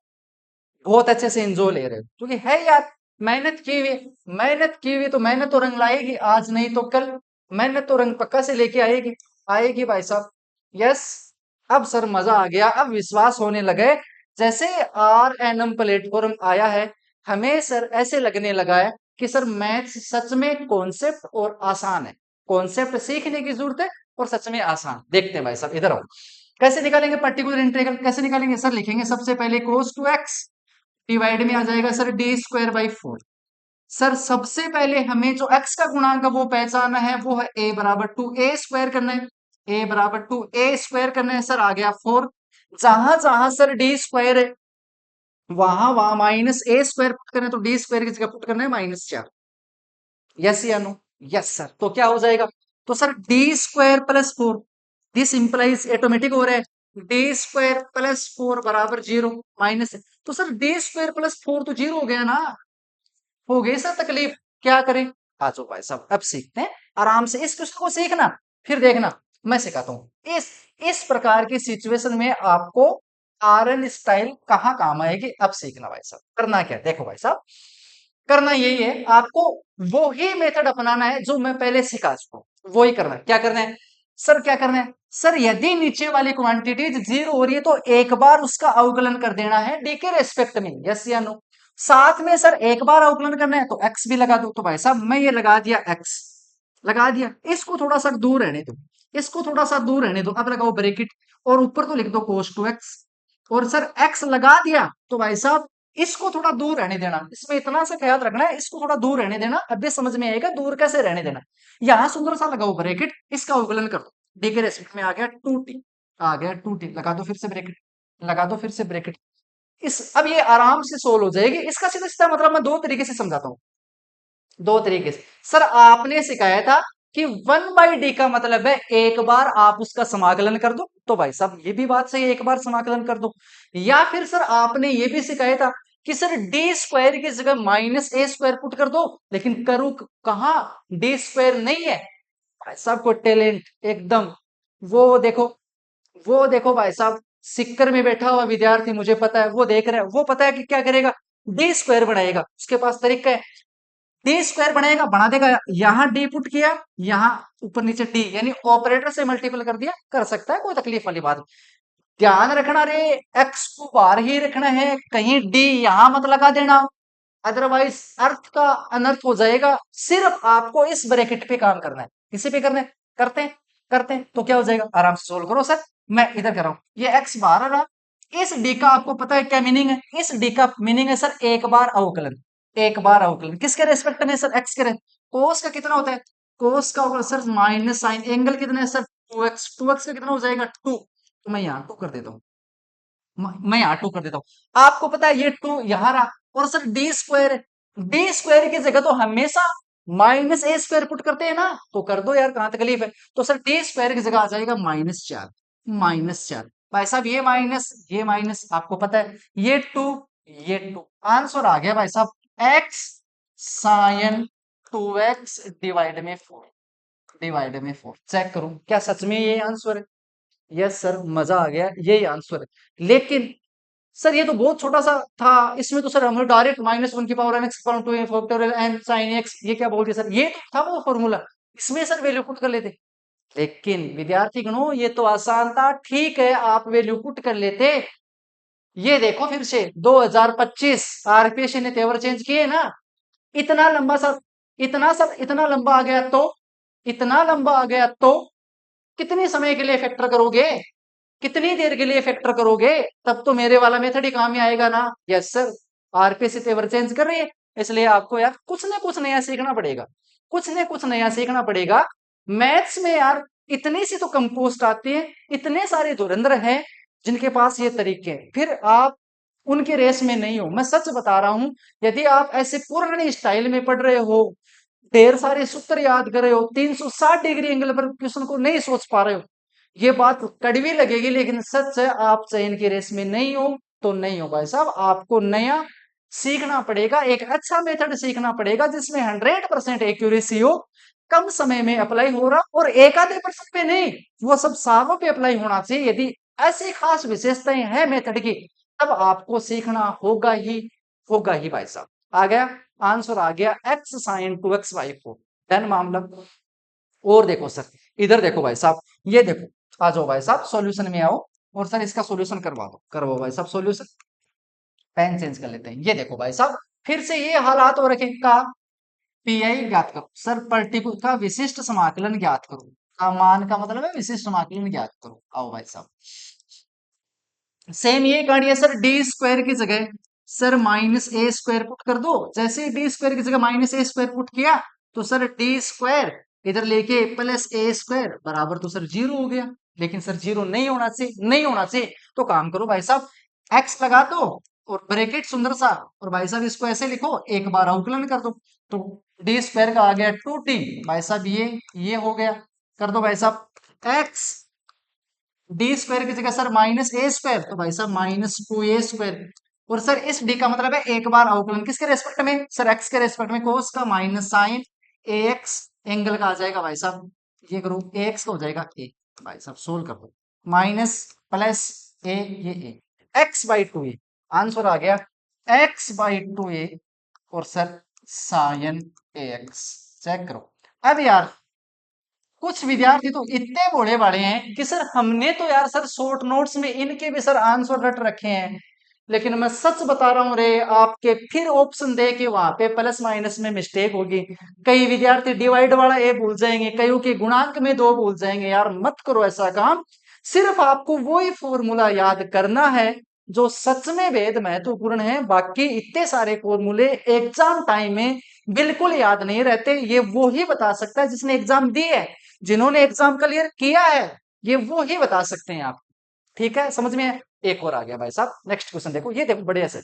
बहुत अच्छे से एंजॉय ले रहे हो, क्योंकि है यार मेहनत की हुई, मेहनत की हुई तो मेहनत तो रंग लाएगी, आज नहीं तो कल मेहनत तो रंग पक्का से लेके आएगी, आएगी भाई साहब। यस, अब सर मजा आ गया, अब विश्वास होने लगे। जैसे आर एन एम प्लेटफॉर्म आया है, हमें सर ऐसे लगने लगा है कि सर मैथ्स सच में कॉन्सेप्ट और आसान है, कॉन्सेप्ट सीखने की जरूरत है और सच में आसान। देखते हैं भाई साहब, इधर आओ। कैसे निकालेंगे पर्टिकुलर इंटीग्रल, कैसे निकालेंगे सर? लिखेंगे सबसे पहले cos 2x डिवाइड में आ जाएगा सर d²/4। सर सबसे पहले हमें जो x का गुणांक है वो पहचाना है, वो है a = 2, a स्क्वायर करना है, a = 2, a स्क्वायर करना है, सर आ गया 4। जहां जहां सर d² है वहां वहां -a² पुट करना है, तो d² की जगह पुट करना है -4। यस या नो? Yes sir. तो क्या हो जाएगा? तो sir d² + 4, this implies automatic हो रहा है d² + 4 बराबर 0 माइनस। तो सर d² + 4 तो 0 हो गया ना, हो गई सर तकलीफ, क्या करें? आ जाओ भाई साहब, अब सीखते हैं आराम से। इस क्वेश्चन को सीखना, फिर देखना मैं सिखाता हूं। इस प्रकार की सिचुएशन में आपको आरएन स्टाइल कहाँ काम आएगी, अब सीखना भाई साहब। करना क्या है? देखो भाई साहब, करना यही है, आपको वो ही मेथड अपनाना है जो मैं पहले सिखा चुका हूं, वो ही करना है। क्या करना है सर? क्या करना है सर? यदि नीचे वाली क्वांटिटी जीरो हो रही है तो एक बार उसका अवकलन कर देना है डी के रेस्पेक्ट में, यस या नो? साथ में सर एक बार अवकलन करना है तो एक्स भी लगा दो। तो भाई साहब मैं ये लगा दिया एक्स, लगा दिया, इसको थोड़ा सा दूर रहने दो, इसको थोड़ा सा दूर रहने दो। अब लगाओ ब्रैकेट और ऊपर तो लिख दो cos 2x। और सर एक्स लगा दिया तो भाई साहब इसको थोड़ा दूर रहने देना, इसमें इतना सा ख्याल रखना है, इसको थोड़ा दूर रहने देना। अब ये समझ में आएगा दूर कैसे रहने देना। यहां सुंदर सा लगाओ ब्रैकेट, इसका अवकलन कर दो, डी के रेस्पेक्ट में आ गया 2t, आ गया 2t, लगा दो फिर से ब्रैकेट, लगा दो फिर से ब्रैकेट। इस अब ये आराम से सोल्व हो जाएगी। इसका सीधा सीधा मतलब मैं दो तरीके से समझाता हूँ, दो तरीके से। सर आपने सिखाया था कि 1/d का मतलब है एक बार आप उसका समाकलन कर दो, तो भाई साहब ये भी बात सही है, एक बार समाकलन कर दो। या फिर सर आपने ये भी सिखाया था कि सर d² की जगह -a² पुट कर दो, लेकिन करूं कहां, d² नहीं है। भाई साहब को टैलेंट एकदम, वो देखो, वो देखो भाई साहब, सिक्कर में बैठा हुआ विद्यार्थी, मुझे पता है वो देख रहा है, वो पता है कि क्या करेगा, d² बनाएगा, उसके पास तरीका है। d² बनाएगा, बना देगा, यहां d पुट किया, यहां ऊपर नीचे d, यानी ऑपरेटर से मल्टीपल कर दिया, कर सकता है, कोई तकलीफ वाली बात नहीं। ध्यान रखना रे, x को बाहर ही रखना है, कहीं d यहां मत लगा देना, अदरवाइज अर्थ का अनर्थ हो जाएगा। सिर्फ आपको इस ब्रैकेट पे काम करना है, इसी पे करना है। करते हैं, करते हैं तो क्या हो जाएगा, आराम से सोल्व करो। सर मैं इधर कर रहा हूं, ये x बाहर आ रहा, इस डी का आपको पता है क्या मीनिंग है? इस डी का मीनिंग है सर एक बार अवकलन, एक बार अवकलन किसके रेस्पेक्ट में सर? एक्स के। कोस का कितना होता है? कोस का होगा सर माइनस साइन, एंगल कितना है सर 2x, 2x का कितना हो जाएगा 2, तो मैं यहाँ 2 कर देता हूँ, मैं यहाँ 2 कर देता हूँ। आपको पता है ये 2 यहाँ रहा, और sir D square, D square की जगह तो हमेशा माइनस ए स्क्वायर पुट करते हैं ना, तो कर दो यार, कहां तकलीफ है। तो सर डी स्क्वायर की जगह आ जाएगा -4, -4। भाई साहब ये माइनस, ये माइनस, आपको पता है ये 2, ये 2, आंसर आ गया भाई साहब एक्स साइन 2x डिवाइड में 4, डिवाइड में 4। चेक करूं क्या सच में ये आंसर है। यस सर, मजा आ गया, यही आंसर है। लेकिन सर ये तो बहुत छोटा सा था, इसमें तो सर हम डायरेक्ट -1 की power n x two factorial n sin x, ये क्या बोल दिया सर, ये तो था वो फॉर्मूला, इसमें सर वैल्यू पुट कर लेते। लेकिन विद्यार्थी गणों ये तो आसान था, ठीक है आप वैल्यू पुट कर लेते। ये देखो फिर से 2025 आरपीएस ने तेवर चेंज किए ना, इतना लंबा सर, इतना लंबा आ गया तो, इतना लंबा आ गया तो कितने समय के लिए फैक्टर करोगे, कितनी देर के लिए फैक्टर करोगे, तब तो मेरे वाला मेथड ही काम में आएगा ना। यस सर, आरपीएस तेवर चेंज कर रही है, इसलिए आपको यार कुछ ना कुछ नया सीखना पड़ेगा, कुछ ना कुछ नया सीखना पड़ेगा। मैथ्स में यार इतनी सी तो कंपोस्ट आती है, इतने सारे धुरंधर हैं जिनके पास ये तरीके हैं, फिर आप उनके रेस में नहीं हो। मैं सच बता रहा हूं, यदि आप ऐसे पुराने स्टाइल में पढ़ रहे हो, ढेर सारे सूत्र याद कर रहे हो, 360 डिग्री एंगल पर क्वेश्चन को नहीं सोच पा रहे हो, ये बात कड़वी लगेगी लेकिन सच है, आप चयन की रेस में नहीं हो तो नहीं हो भाई साहब, आपको नया सीखना पड़ेगा, एक अच्छा मेथड सीखना पड़ेगा जिसमें 100% एक्यूरेसी हो, कम समय में अप्लाई हो रहा, और एक आधे परसेंट पे नहीं, वो सब सालों पे अप्लाई होना चाहिए। यदि ऐसी खास विशेषताएं हैं मेथड की, तब आपको सीखना होगा ही भाई साहब। आ गया आंसर, आ गया एक्स साइन 2x/4। डन मामला। और देखो सर, इधर देखो भाई साहब, ये देखो, आ जाओ भाई साहब सॉल्यूशन में आओ, और सर इसका सॉल्यूशन करवा दो, करवाओ भाई साहब सॉल्यूशन। पेन चेंज कर लेते हैं। ये देखो भाई साहब, फिर से ये हालात हो रखे का, पीआई ज्ञात करो सर, पर्टिकुलर का विशिष्ट समाकलन ज्ञात करो, का मान का मतलब है विशिष्ट समाकलन ज्ञात करो। आओ भाई साहब, सेम ये कहानी है सर, डी स्क्वायर की जगह सर -a² पुट कर दो। जैसे ही डी स्क्वायर की जगह -a² पुट किया, तो सर डी स्क्वायर इधर लेके +a² बराबर तो सर 0 हो गया। लेकिन सर 0 नहीं होना चाहिए, नहीं होना चाहिए, तो काम करो भाई साहब, x लगा दो और ब्रैकेट सुंदर सा, और भाई साहब इसको ऐसे लिखो, एक बार अवकलन कर दो, तो डी स्क्वायर का आ गया 2t, भाई साहब ये हो गया। कर दो भाई साहब x, डी स्क्वायर की जगह सर -a², तो भाई साहब -2a²। और सर इस डी का मतलब है एक बार अवकलन, किसके रेस्पेक्ट में सर, एक्स के रेस्पेक्ट में, कोस का माइनस साइन ax, एंगल का आ जाएगा भाई साहब, ये करो ax का हो जाएगा a, भाई साहब सोल्व कर दो, माइनस प्लस a, ये a, x/2a, आंसर आ गया x/2a, और सर साइन ax। चेक करो। अब यार कुछ विद्यार्थी तो इतने भोले भाले हैं कि सर हमने तो यार सर शॉर्ट नोट्स में इनके भी सर आंसर रट रखे हैं, लेकिन मैं सच बता रहा हूं रे, आपके फिर ऑप्शन दे के वहां पे प्लस माइनस में मिस्टेक होगी। कई विद्यार्थी डिवाइड वाला ए भूल जाएंगे, कईयों के गुणांक में 2 भूल जाएंगे। यार मत करो ऐसा काम, सिर्फ आपको वही फॉर्मूला याद करना है जो सच में बेहद महत्वपूर्ण है। बाकी इतने सारे फॉर्मूले एग्जाम टाइम में बिल्कुल याद नहीं रहते, ये वो ही बता सकता है जिसने एग्जाम दी है, जिन्होंने एग्जाम क्लियर किया है, ये वो ही बता सकते हैं आप। ठीक है, समझ में है? एक और आ गया भाई साहब, नेक्स्ट क्वेश्चन देखो, ये देखो बढ़िया से।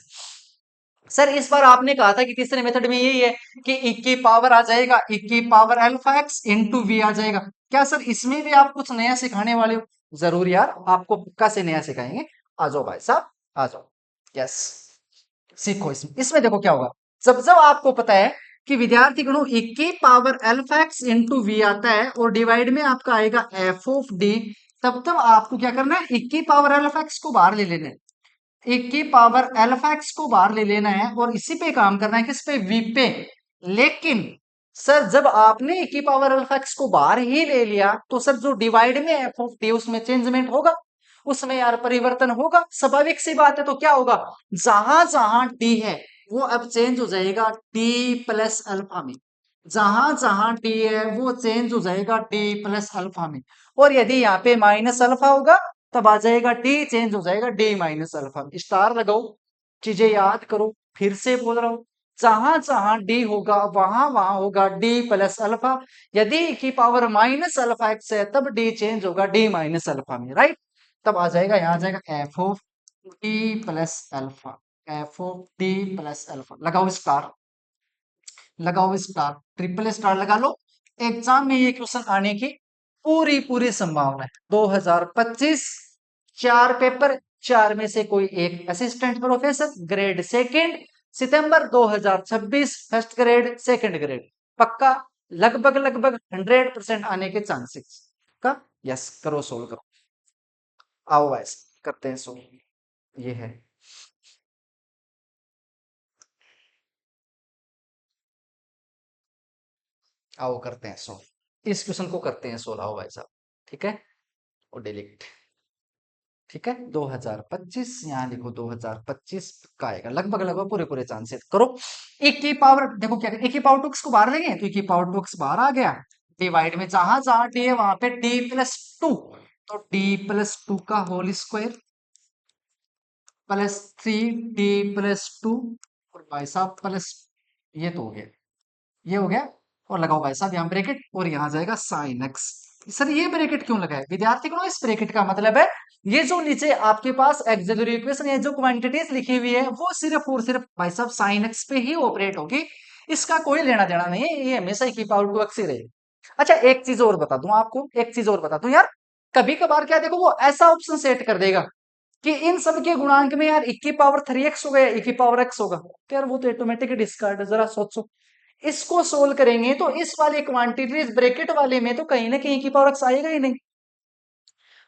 सर इस बार आपने कहा था कि तीसरे मेथड में यही है कि e की पावर आ जाएगा, e की power alpha X into V आ जाएगा। क्या सर इसमें भी आप कुछ नया सिखाने वाले हो? जरूर यार, आपको पक्का से नया सिखाएंगे। आ जाओ भाई साहब, आ जाओ। यस, सीखो इसमें। इसमें देखो क्या होगा, जब जब आपको पता है कि विद्यार्थी गणों e की power alpha X into V आता है और डिवाइड में आपका आएगा एफ ऑफ डी, तब आपको क्या करना है, e की पावर अल्फा एक्स को बाहर ले लेना है, एक की पावर अल्फा एक्स को बाहर ले लेना है, और इसी पे काम करना है, किस पे, वी पे। लेकिन सर जब आपने एक की पावर अल्फा एक्स को बाहर ही ले लिया, तो सर जो डिवाइड में एफ ऑफ टी उसमें चेंजमेंट होगा, उसमें यार परिवर्तन होगा, स्वाभाविक सी बात है। तो क्या होगा, जहां जहां टी है वो अब चेंज हो जाएगा टी प्लस अल्फा में, जहां जहां टी है वो चेंज हो जाएगा टी प्लस अल्फा में। और यदि यहाँ पे माइनस अल्फा होगा, तब आ जाएगा टी चेंज हो जाएगा डी माइनस अल्फा। स्टार लगाओ, चीजें याद करो, फिर से बोल रहा हूं, जहां जहां डी होगा वहां वहां होगा डी प्लस अल्फा। यदि e की पावर माइनस अल्फा एक्स है तब डी चेंज होगा डी माइनस अल्फा में, राइट। तब आ जाएगा, यहां आ जाएगा F of D plus alpha, F of D plus alpha. लगाओ स्टार, लगाओ स्टार, ट्रिपल स्टार लगा लो। एग्जाम में ये क्वेश्चन आने की पूरी पूरी संभावना है। 2025 4 पेपर, 4 में से कोई एक असिस्टेंट प्रोफेसर ग्रेड सेकंड, सितंबर 2026 फर्स्ट ग्रेड सेकंड ग्रेड, पक्का। लगभग लगभग 100% आने के चांसेस का। यस, करो सोल्व करो। आओ वाइस करते हैं सोल्व। ये है, आओ करते हैं सोल्व, इस क्वेश्चन को करते हैं सोल्व। आओ भाई साहब, ठीक है। और डिलीट, ठीक है। 2025 यहाँ लिखो, 2025 का आएगा लगभग लगभग पूरे पूरे चांसेस। करो e की पावर, देखो क्या e की पावर 2x को बाहर लेंगे तो e की पावर 2x बाहर आ गया। डिवाइड में जहां जहां डी है वहां पे d प्लस 2, तो d प्लस 2 का whole square plus 3d plus 2, और भाई साहब प्लस, ये तो हो गया, ये हो गया। और लगाओ भाई साहब यहाँ ब्रैकेट, और यहाँ जाएगा साइन एक्स। सर ये ब्रैकेट क्यों लगाया विद्यार्थी को? इस ब्रैकेट का मतलब है ये जो नीचे आपके पास एक्सिलरी इक्वेशन है, जो क्वांटिटीज लिखी हुई है वो सिर्फ और सिर्फ भाई साहब साइन एक्स पे ही ऑपरेट होगी। इसका कोई लेना देना नहीं है, ये हमेशा की पावर टू एक्स ही रहेगी। अच्छा एक चीज और बता दूं आपको, एक चीज और बता दूं यार, कभी कभार क्या देखो वो ऐसा ऑप्शन सेट कर देगा कि इन सब के गुणांक में यार e की पावर 3x हो गया, e की पावर x होगा, तो यार वो तो ऑटोमेटिक डिस्कार्ड है। जरा सोचो, इसको सोल्व करेंगे तो इस वाले क्वांटिटी ब्रैकेट वाले में तो कहीं ना कहीं की पावर एक्स आएगा ही नहीं।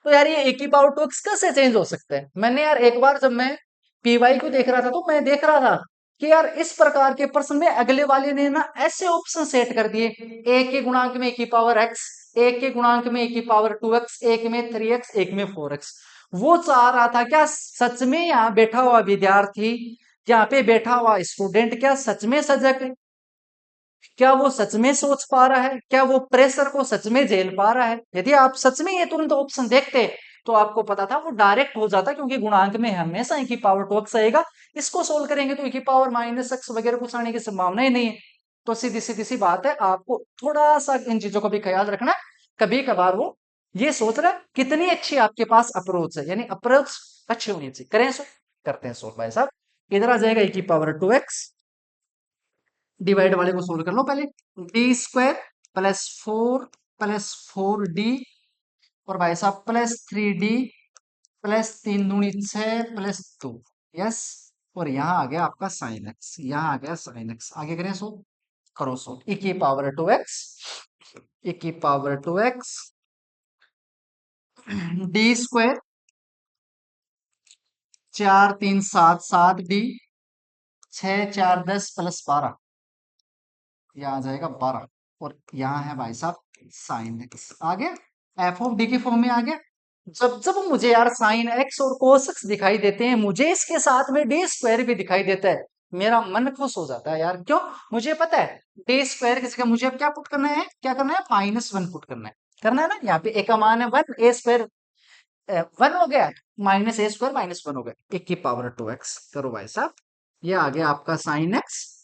तो यार ये एक ही पावर टू एक्स कैसे चेंज हो सकता है? मैंने यार एक बार जब मैं पीवाई को देख रहा था तो मैं देख रहा था कि यार इस प्रकार के प्रश्न में अगले वाले ने ना ऐसे ऑप्शन सेट कर दिए, एक के गुणांक में एक की पावर एक्स, एक के गुणांक में एक की पावर 2x, एक में 3x, एक में 4x। वो चाह रहा था क्या सच में यहाँ बैठा हुआ विद्यार्थी, यहाँ पे बैठा हुआ स्टूडेंट क्या सच में सजग है? क्या वो सच में सोच पा रहा है? क्या वो प्रेशर को सच में झेल पा रहा है? यदि आप सच में ये तुरंत ऑप्शन देखते तो आपको पता था वो डायरेक्ट हो जाता, क्योंकि गुणांक में हमेशा e की पावर 2x आएगा। इसको सोल्व करेंगे तो e की पावर माइनस एक्स वगैरह कुछ आने की संभावना ही नहीं है। तो सीधी सीधी सी बात है, आपको थोड़ा सा इन चीजों का भी ख्याल रखना। कभी कभार वो ये सोच रहा है कितनी अच्छी आपके पास अप्रोच है, यानी अप्रोच अच्छी होनी चाहिए। करें सो, करते हैं सोल्व भाई साहब। इधर आ जाएगा e की पावर 2x, डिवाइड वाले को सोल्व कर लो पहले। डी स्क्वायर प्लस 4 डी, और भाई साहब प्लस 3 डी, प्लस 3 दूनी 6 प्लस 2। यस, और यहाँ आ गया आपका साइन एक्स, यहाँ आ गया साइन एक्स। आगे करें सो, करो सो। e की पावर 2x, e की power 2x, D square 4 3 7 7 D, 6 4 10 plus 12, यहाँ आ जाएगा 12, और यहाँ है भाई साहब साइन एक्स। आ गया, एफ ऑफ डी के फॉर्म में आ गया। जब जब मुझे यार साइन एक्स और कोस एक्स दिखाई देते हैं, मुझे इसके साथ में डी स्क्वायर भी दिखाई देता है, मेरा मन खुश हो जाता है यार। क्यों? मुझे पता है डी स्क्वायर की जगह मुझे अब क्या पुट करना है, क्या करना है, -1 पुट करना है। करना है ना, यहाँ पे ए का मान है 1, ए स्क्वायर 1 हो गया, माइनस ए स्क्वायर -1 हो गया, 1 की पावर 2x। करो भाई साहब, ये आ गया आपका साइन एक्स।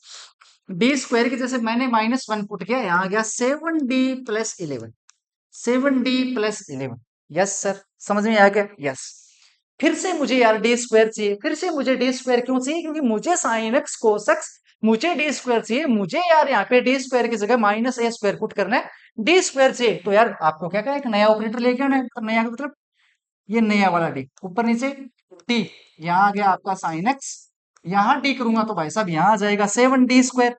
डी स्क्वायर की जैसे मैंने -1 पुट किया, यहाँ आ गया 7d+11, 7d+11। यस सर, समझ में आ गया? यस। फिर से मुझे यार डी स्क्वायर चाहिए, फिर से मुझे डी स्क्वायर क्यों चाहिए? क्योंकि मुझे साइन एक्स कोस एक्स, मुझे डी स्क्वायर चाहिए। मुझे यार यहाँ पे डी स्क्वायर की जगह -a² पुट करना है, डी स्क्वायर चाहिए। तो यार आपको क्या कहा, एक नया ऑपरेटर लेके आना है। नया का मतलब ये नया वाला डी, ऊपर नीचे डी, यहाँ आ गया आपका साइन एक्स, यहाँ डी करूंगा तो भाई साहब यहाँ आ जाएगा 7d²,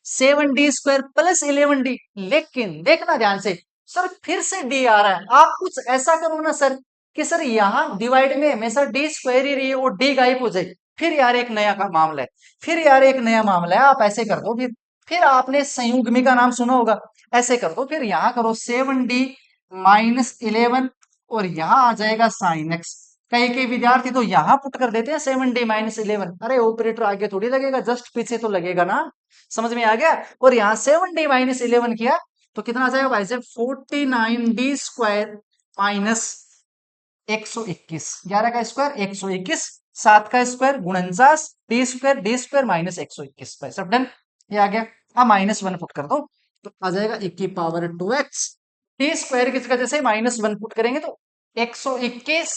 7d² + 11d। लेकिन देखना ध्यान से, सर फिर से डी आ रहा है। आप कुछ ऐसा करो ना सर कि सर यहाँ डिवाइड में हमेशा डी² ही रही है, वो डी गायब हो जाए। फिर यार एक नया का मामला है, फिर यार एक नया मामला है। आप ऐसे कर दो, फिर आपने संयुग्मी का नाम सुना होगा, ऐसे कर दो। फिर यहाँ करो 7d-11, और यहाँ आ जाएगा साइन एक्स। कई कई विद्यार्थी तो यहाँ पुट कर देते हैं 7d-11। अरे ऑपरेटर आगे थोड़ी लगेगा, जस्ट पीछे तो लगेगा ना। समझ में आ गया? और यहाँ 7d-11 किया तो कितना आ जाएगा भाई साहब, 49d² - 121, 11 का स्क्वायर 121, 7 का स्क्वायर गुणनचास डी स्क्वायर माइनस 121 सब डन। ये आ गया। अब -1 पुट कर दो तो आ जाएगा e की पावर 2x। टी स्क्वायर की जगह जैसे -1 पुट करेंगे तो 121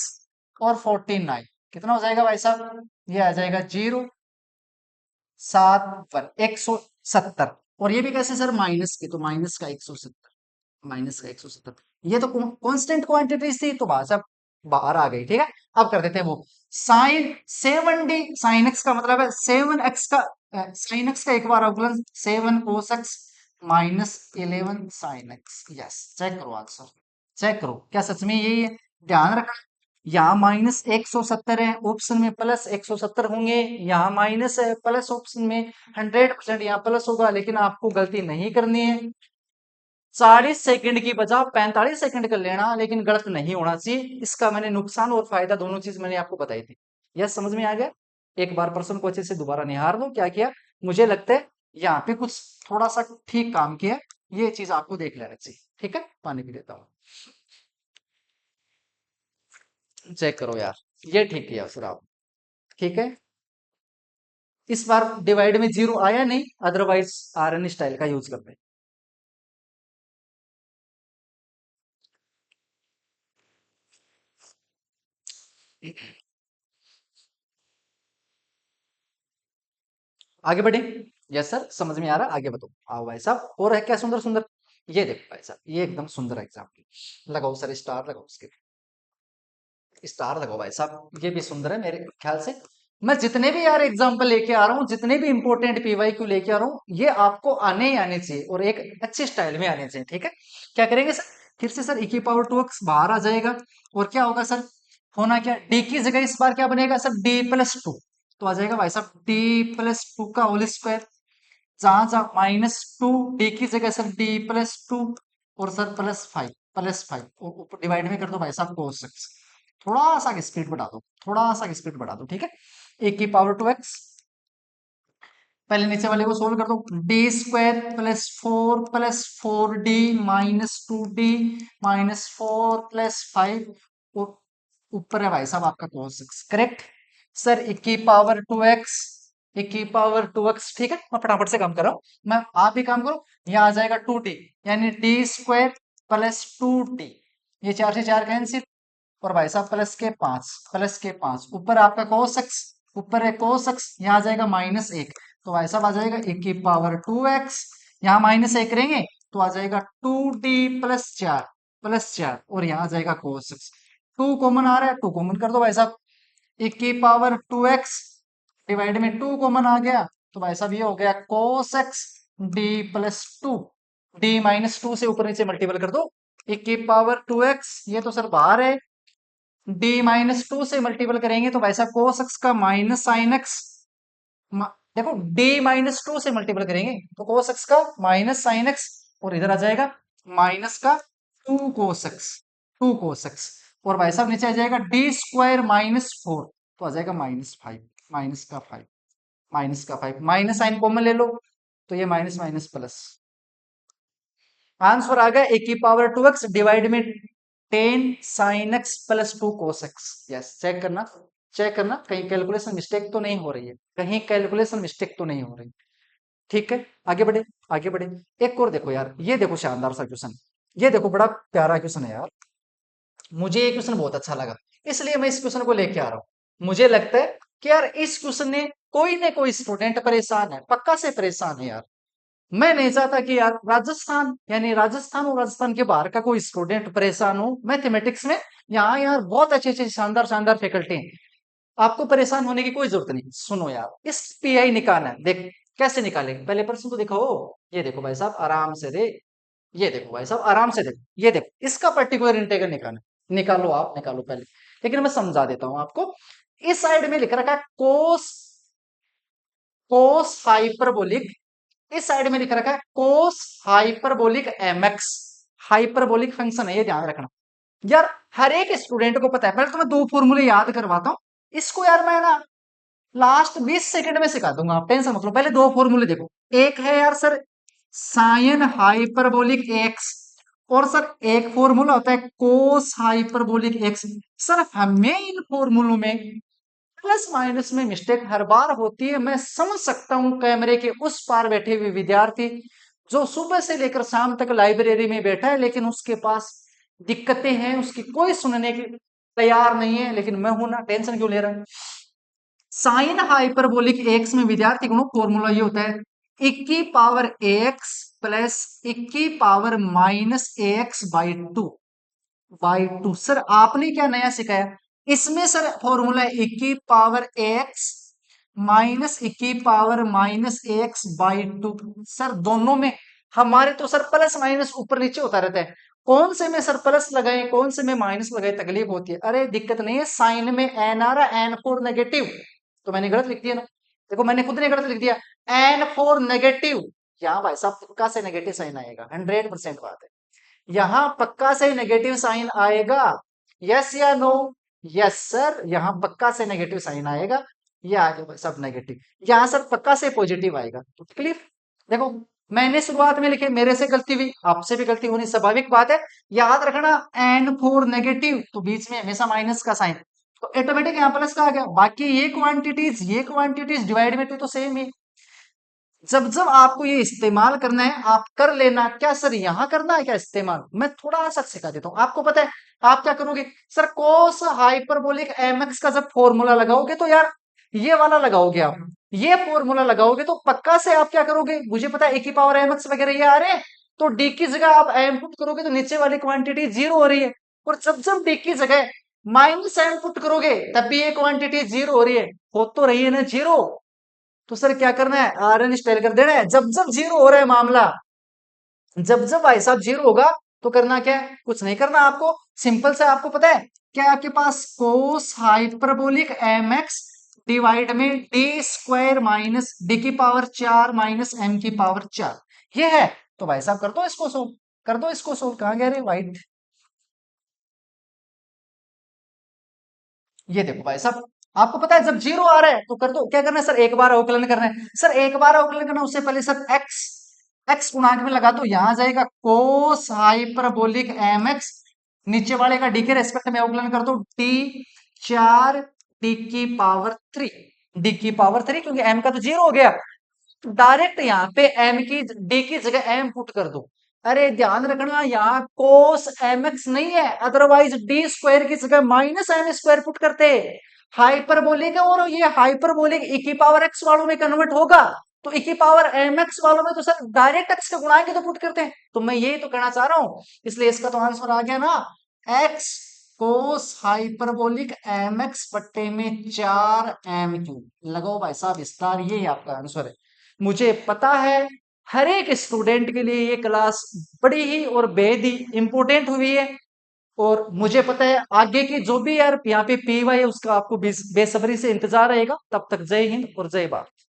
और 49 कितना हो जाएगा भाई साहब? ये आ जाएगा 0.71 और ये भी कैसे सर? माइनस के, तो माइनस का 170। ये तो कांस्टेंट क्वांटिटीज थी तो भाषा बाहर आ गई। ठीक है, अब कर देते हैं वो साइन 7D साइन एक्स का मतलब है 7x का साइन एक्स का एक बार अवकलन 7 cos X -11 sine X. Yes, check करो आंसर, चेक करो क्या सच में यही है? ध्यान रखना, यहाँ -170 है, ऑप्शन में +170 होंगे, यहाँ माइनस है, प्लस ऑप्शन में 100% यहाँ प्लस होगा, लेकिन आपको गलती नहीं करनी है। 40 सेकंड की बजाय 45 सेकंड कर लेना, लेकिन गलत नहीं होना चाहिए। इसका मैंने नुकसान और फायदा दोनों चीज मैंने आपको बताई थी। यह समझ में आ गया? एक बार प्रश्न को अच्छे से दोबारा निहार लो क्या किया। मुझे लगता है यहाँ पे कुछ थोड़ा सा ठीक काम किया, ये चीज आपको देख लेना चाहिए। ठीक है, पानी पी लेता हूँ, चेक करो यार, ये ठीक किया फिर आप। ठीक है, इस बार डिवाइड में जीरो आया नहीं, अदरवाइज आरएन स्टाइल का यूज करते हैं। आगे बढ़े। यस सर, समझ में आ रहा, आगे बताओ। आओ भाई साहब, और है क्या सुंदर सुंदर। ये देखो भाई साहब, ये एकदम सुंदर एग्जाम्पल लगाओ सर, स्टार लगाओ, उसके स्टार लगाओ भाई साहब, ये भी सुंदर है मेरे ख्याल से। मैं जितने भी यार एग्जाम्पल लेके आ रहा हूँ, जितने भी इंपॉर्टेंट पीवाई क्यू लेके आ रहा हूँ, ये आपको आने ही आने चाहिए और एक अच्छे स्टाइल में आने चाहिए। ठीक है, क्या करेंगे सर? फिर से सर e की पावर 2x बाहर आ जाएगा और क्या होगा सर? होना क्या, d की जगह इस बार क्या बनेगा सर? d+2 तो आ जाएगा भाई साहब d+2 का होल स्क्वायर। जहां जहां -2, डी की जगह सर d+2 और सर +5 ऊपर डिवाइड में कर दो भाई साहब cos x। थोड़ा सा स्पीड बढ़ा दो, थोड़ा सा स्पीड बढ़ा दो। ठीक है, e की पावर 2x, पहले नीचे वाले को सोल्व कर दो। d² +4 +4d -2d -4 +5 और ऊपर है भाई साहब आपका cos x। Correct sir, e की पावर 2x, e की पावर 2x। ठीक है, मैं फटाफट से काम कर रहा हूँ, मैं आप भी काम करो। यहाँ आ जाएगा 2d, यानी d² +2d, ये 4 से 4 कैंसिल और भाई साहब प्लस के 5 ऊपर आपका cos x, ऊपर है cos x, यहाँ आ जाएगा -1 तो भाई साहब आ जाएगा e की पावर 2x, यहाँ -1 करेंगे तो आ जाएगा 2d +4 और यहाँ आ जाएगा cos x। 2 कॉमन आ रहा है, 2 कॉमन कर दो भाई साहब, e की पावर 2x डिवाइड में 2 कॉमन आ गया तो भाई साहब ये हो गया cos x d+2, d-2 से ऊपर नीचे मल्टीपल कर दो। e की पावर 2x, ये तो सर बाहर है, d-2 से मल्टीपल करेंगे तो भाई साहब cos x का माइनस साइन एक्स, देखो d-2 से मल्टीपल करेंगे तो cos x का माइनस साइन एक्स और इधर आ जाएगा माइनस का 2 cos x और भाई साहब नीचे आ जाएगा d² -4 तो आ जाएगा -5, माइनस का 5 माइनस साइन कॉमन ले लो तो ये माइनस माइनस प्लस। आंसर आ गया e की पावर 2x डिवाइड में 10 sin x +2 cos x। Yes, check करना, चेक करना कहीं कैलकुलेशन मिस्टेक तो नहीं हो रही है, कहीं कैलकुलेशन मिस्टेक तो नहीं हो रही। ठीक है, आगे बढ़े, आगे बढ़े। एक और देखो यार, ये देखो शानदार सा क्वेश्चन, ये देखो बड़ा प्यारा क्वेश्चन है यार, मुझे ये क्वेश्चन बहुत अच्छा लगा, इसलिए मैं इस क्वेश्चन को लेके आ रहा हूँ। मुझे लगता है कि यार इस क्वेश्चन ने कोई ना कोई स्टूडेंट परेशान है, पक्का से परेशान है यार। मैं नहीं चाहता कि यार राजस्थान, यानी राजस्थान और राजस्थान के बाहर का कोई स्टूडेंट परेशान हो मैथमेटिक्स में। यहाँ यार बहुत अच्छे अच्छे शानदार शानदार फैकल्टी हैं, आपको परेशान होने की कोई जरूरत नहीं। सुनो यार, इस पीआई निकालना है, देख कैसे निकाले, पहले प्रश्न तो देखो। ये देखो भाई साहब आराम से दे, ये देखो भाई साहब आराम से देखो, ये देखो इसका पर्टिकुलर इंटीग्रल निकालना है। निकालो, आप निकालो पहले, लेकिन मैं समझा देता हूं आपको। इस साइड में लिख रखा है कोस, कोस हाइपरबोलिक, इस साइड में लिख रखा है cos hyperbolic mx, hyperbolic function है, ये ध्यान रखना यार। हर एक स्टूडेंट को पता है, पहले तो मैं 2 फॉर्मूले याद करवाता हूं, इसको यार मैं ना लास्ट 20 सेकंड में सिखा दूंगा, आप टेंशन मत लो। पहले 2 फॉर्मूले देखो, एक है यार सर साइन हाइपरबोलिक एक्स, और सर एक फॉर्मूला होता है कोस हाइपरबोलिक एक्स। सर हमें इन फॉर्मूलों में प्लस माइनस में मिस्टेक हर बार होती है। मैं समझ सकता हूं कैमरे के उस पार बैठे हुए विद्यार्थी जो सुबह से लेकर शाम तक लाइब्रेरी में बैठा है, लेकिन उसके पास दिक्कतें हैं, उसकी कोई सुनने की तैयार नहीं है। लेकिन मैं हूं ना, टेंशन क्यों ले रहा हूं। साइन हाइपरबोलिक एक्स में विद्यार्थी गुणों फॉर्मूला ये होता है इक्की पावर एक्स प्लस इक्की power minus x by two. Sir आपने क्या नया सिखाया इसमें? सर फॉर्मूला इक्की पावर एक्स माइनस इक्की power minus x by two. Sir दोनों में हमारे तो सर प्लस माइनस ऊपर नीचे होता रहता है। कौन से में सर प्लस लगाए, कौन से में माइनस लगाए, तकलीफ होती है। अरे दिक्कत नहीं है, साइन में एन आ रहा, एन फोर नेगेटिव, तो मैंने गलत लिख दिया ना। देखो मैंने खुद ने गलत लिख दिया, एन फोर नेगेटिव। यहाँ भाई साहब पक्का से नेगेटिव साइन आएगा, 100% बात है। यहाँ पक्का से नेगेटिव साइन आएगा, यस या नो? यस सर, यहाँ पक्का से नेगेटिव साइन आएगा। ये आ गया सब नेगेटिव, यहाँ सर पक्का से पॉजिटिव आएगा। तो क्लियर? देखो मैंने शुरुआत में लिखे, मेरे से गलती हुई, आपसे भी गलती होनी स्वाभाविक बात है। याद रखना एन फोर नेगेटिव, तो बीच में हमेशा माइनस का साइन, तो ऑटोमेटिक यहाँ प्लस का आ गया। बाकी ये क्वांटिटीज डिवाइड में टू तो सेम ही। जब जब आपको ये इस्तेमाल करना है आप कर लेना। क्या सर यहाँ करना है क्या इस्तेमाल? मैं थोड़ा सा सिखा देता हूँ आपको। पता है आप क्या करोगे? सर कोस हाइपरबोलिक एमएक्स का जब फॉर्मूला लगाओगे तो यार ये वाला लगाओगे, आप ये फॉर्मूला लगाओगे तो पक्का से आप क्या करोगे? मुझे पता है ए की पावर एमएक्स वगैरह ये आ रहे हैं, तो डी की जगह आप एम पुट करोगे तो नीचे वाली क्वांटिटी जीरो हो रही है। और जब जब डी की जगह माइनस एम पुट करोगे तब भी ये क्वांटिटी जीरो हो रही है, हो तो रही है ना जीरो। तो सर क्या करना है? आर एन स्टाइल कर देना है। जब जब जीरो हो रहा है मामला, जब जब भाई साहब जीरो होगा तो करना क्या है? कुछ नहीं करना आपको, सिंपल से आपको पता है क्या आपके पास cos hyperbolic M x divide में डी स्क्वायर माइनस डी की पावर 4 माइनस एम की पावर 4 ये है। तो भाई साहब कर दो इसको सोल्व, कर दो इसको सोल्व। कहां गया रे वाइट? ये देखो भाई साहब, आपको पता है जब जीरो आ रहा है तो कर दो। क्या करना है सर? एक बार अवकलन करना है। सर एक बार अवकलन करना, उससे पहले सर एक्स एक्स गुणांक में लगा दो। यहां जाएगा कोस हाइपरबोलिक एम एक्स, नीचे वाले का डी के रेस्पेक्ट में अवकलन कर दो, डी 4 डी की पावर 3, डी की पावर 3, क्योंकि एम का तो जीरो हो गया। डायरेक्ट यहाँ पे एम की डी की जगह एम पुट कर दो। अरे ध्यान रखना यहाँ कोस एम एक्स नहीं है, अदरवाइज डी स्क्वायर की जगह माइनस एम स्क्वायर पुट करते। हाइपरबोलिक है और ये हाइपरबोलिक ई की पावर एक्स वालों में कन्वर्ट होगा, तो ई की पावर एम एक्स वालों में तो सर डायरेक्ट एक्स का गुणा के तो पुट करते हैं। तो मैं यही तो कहना चाह रहा हूं, इसलिए इसका तो आंसर आ गया ना, x cos hyperbolic M x बट्टे में 4 m³ लगाओ भाई साहब स्टार, ये आपका आंसर है। मुझे पता है हर एक स्टूडेंट के लिए ये क्लास बड़ी ही और बेहद ही इंपॉर्टेंट हुई है, और मुझे पता है आगे की जो भी यार यहाँ पे पीवाई है उसका आपको बेसब्री से इंतजार रहेगा। तब तक जय हिंद और जय भारत।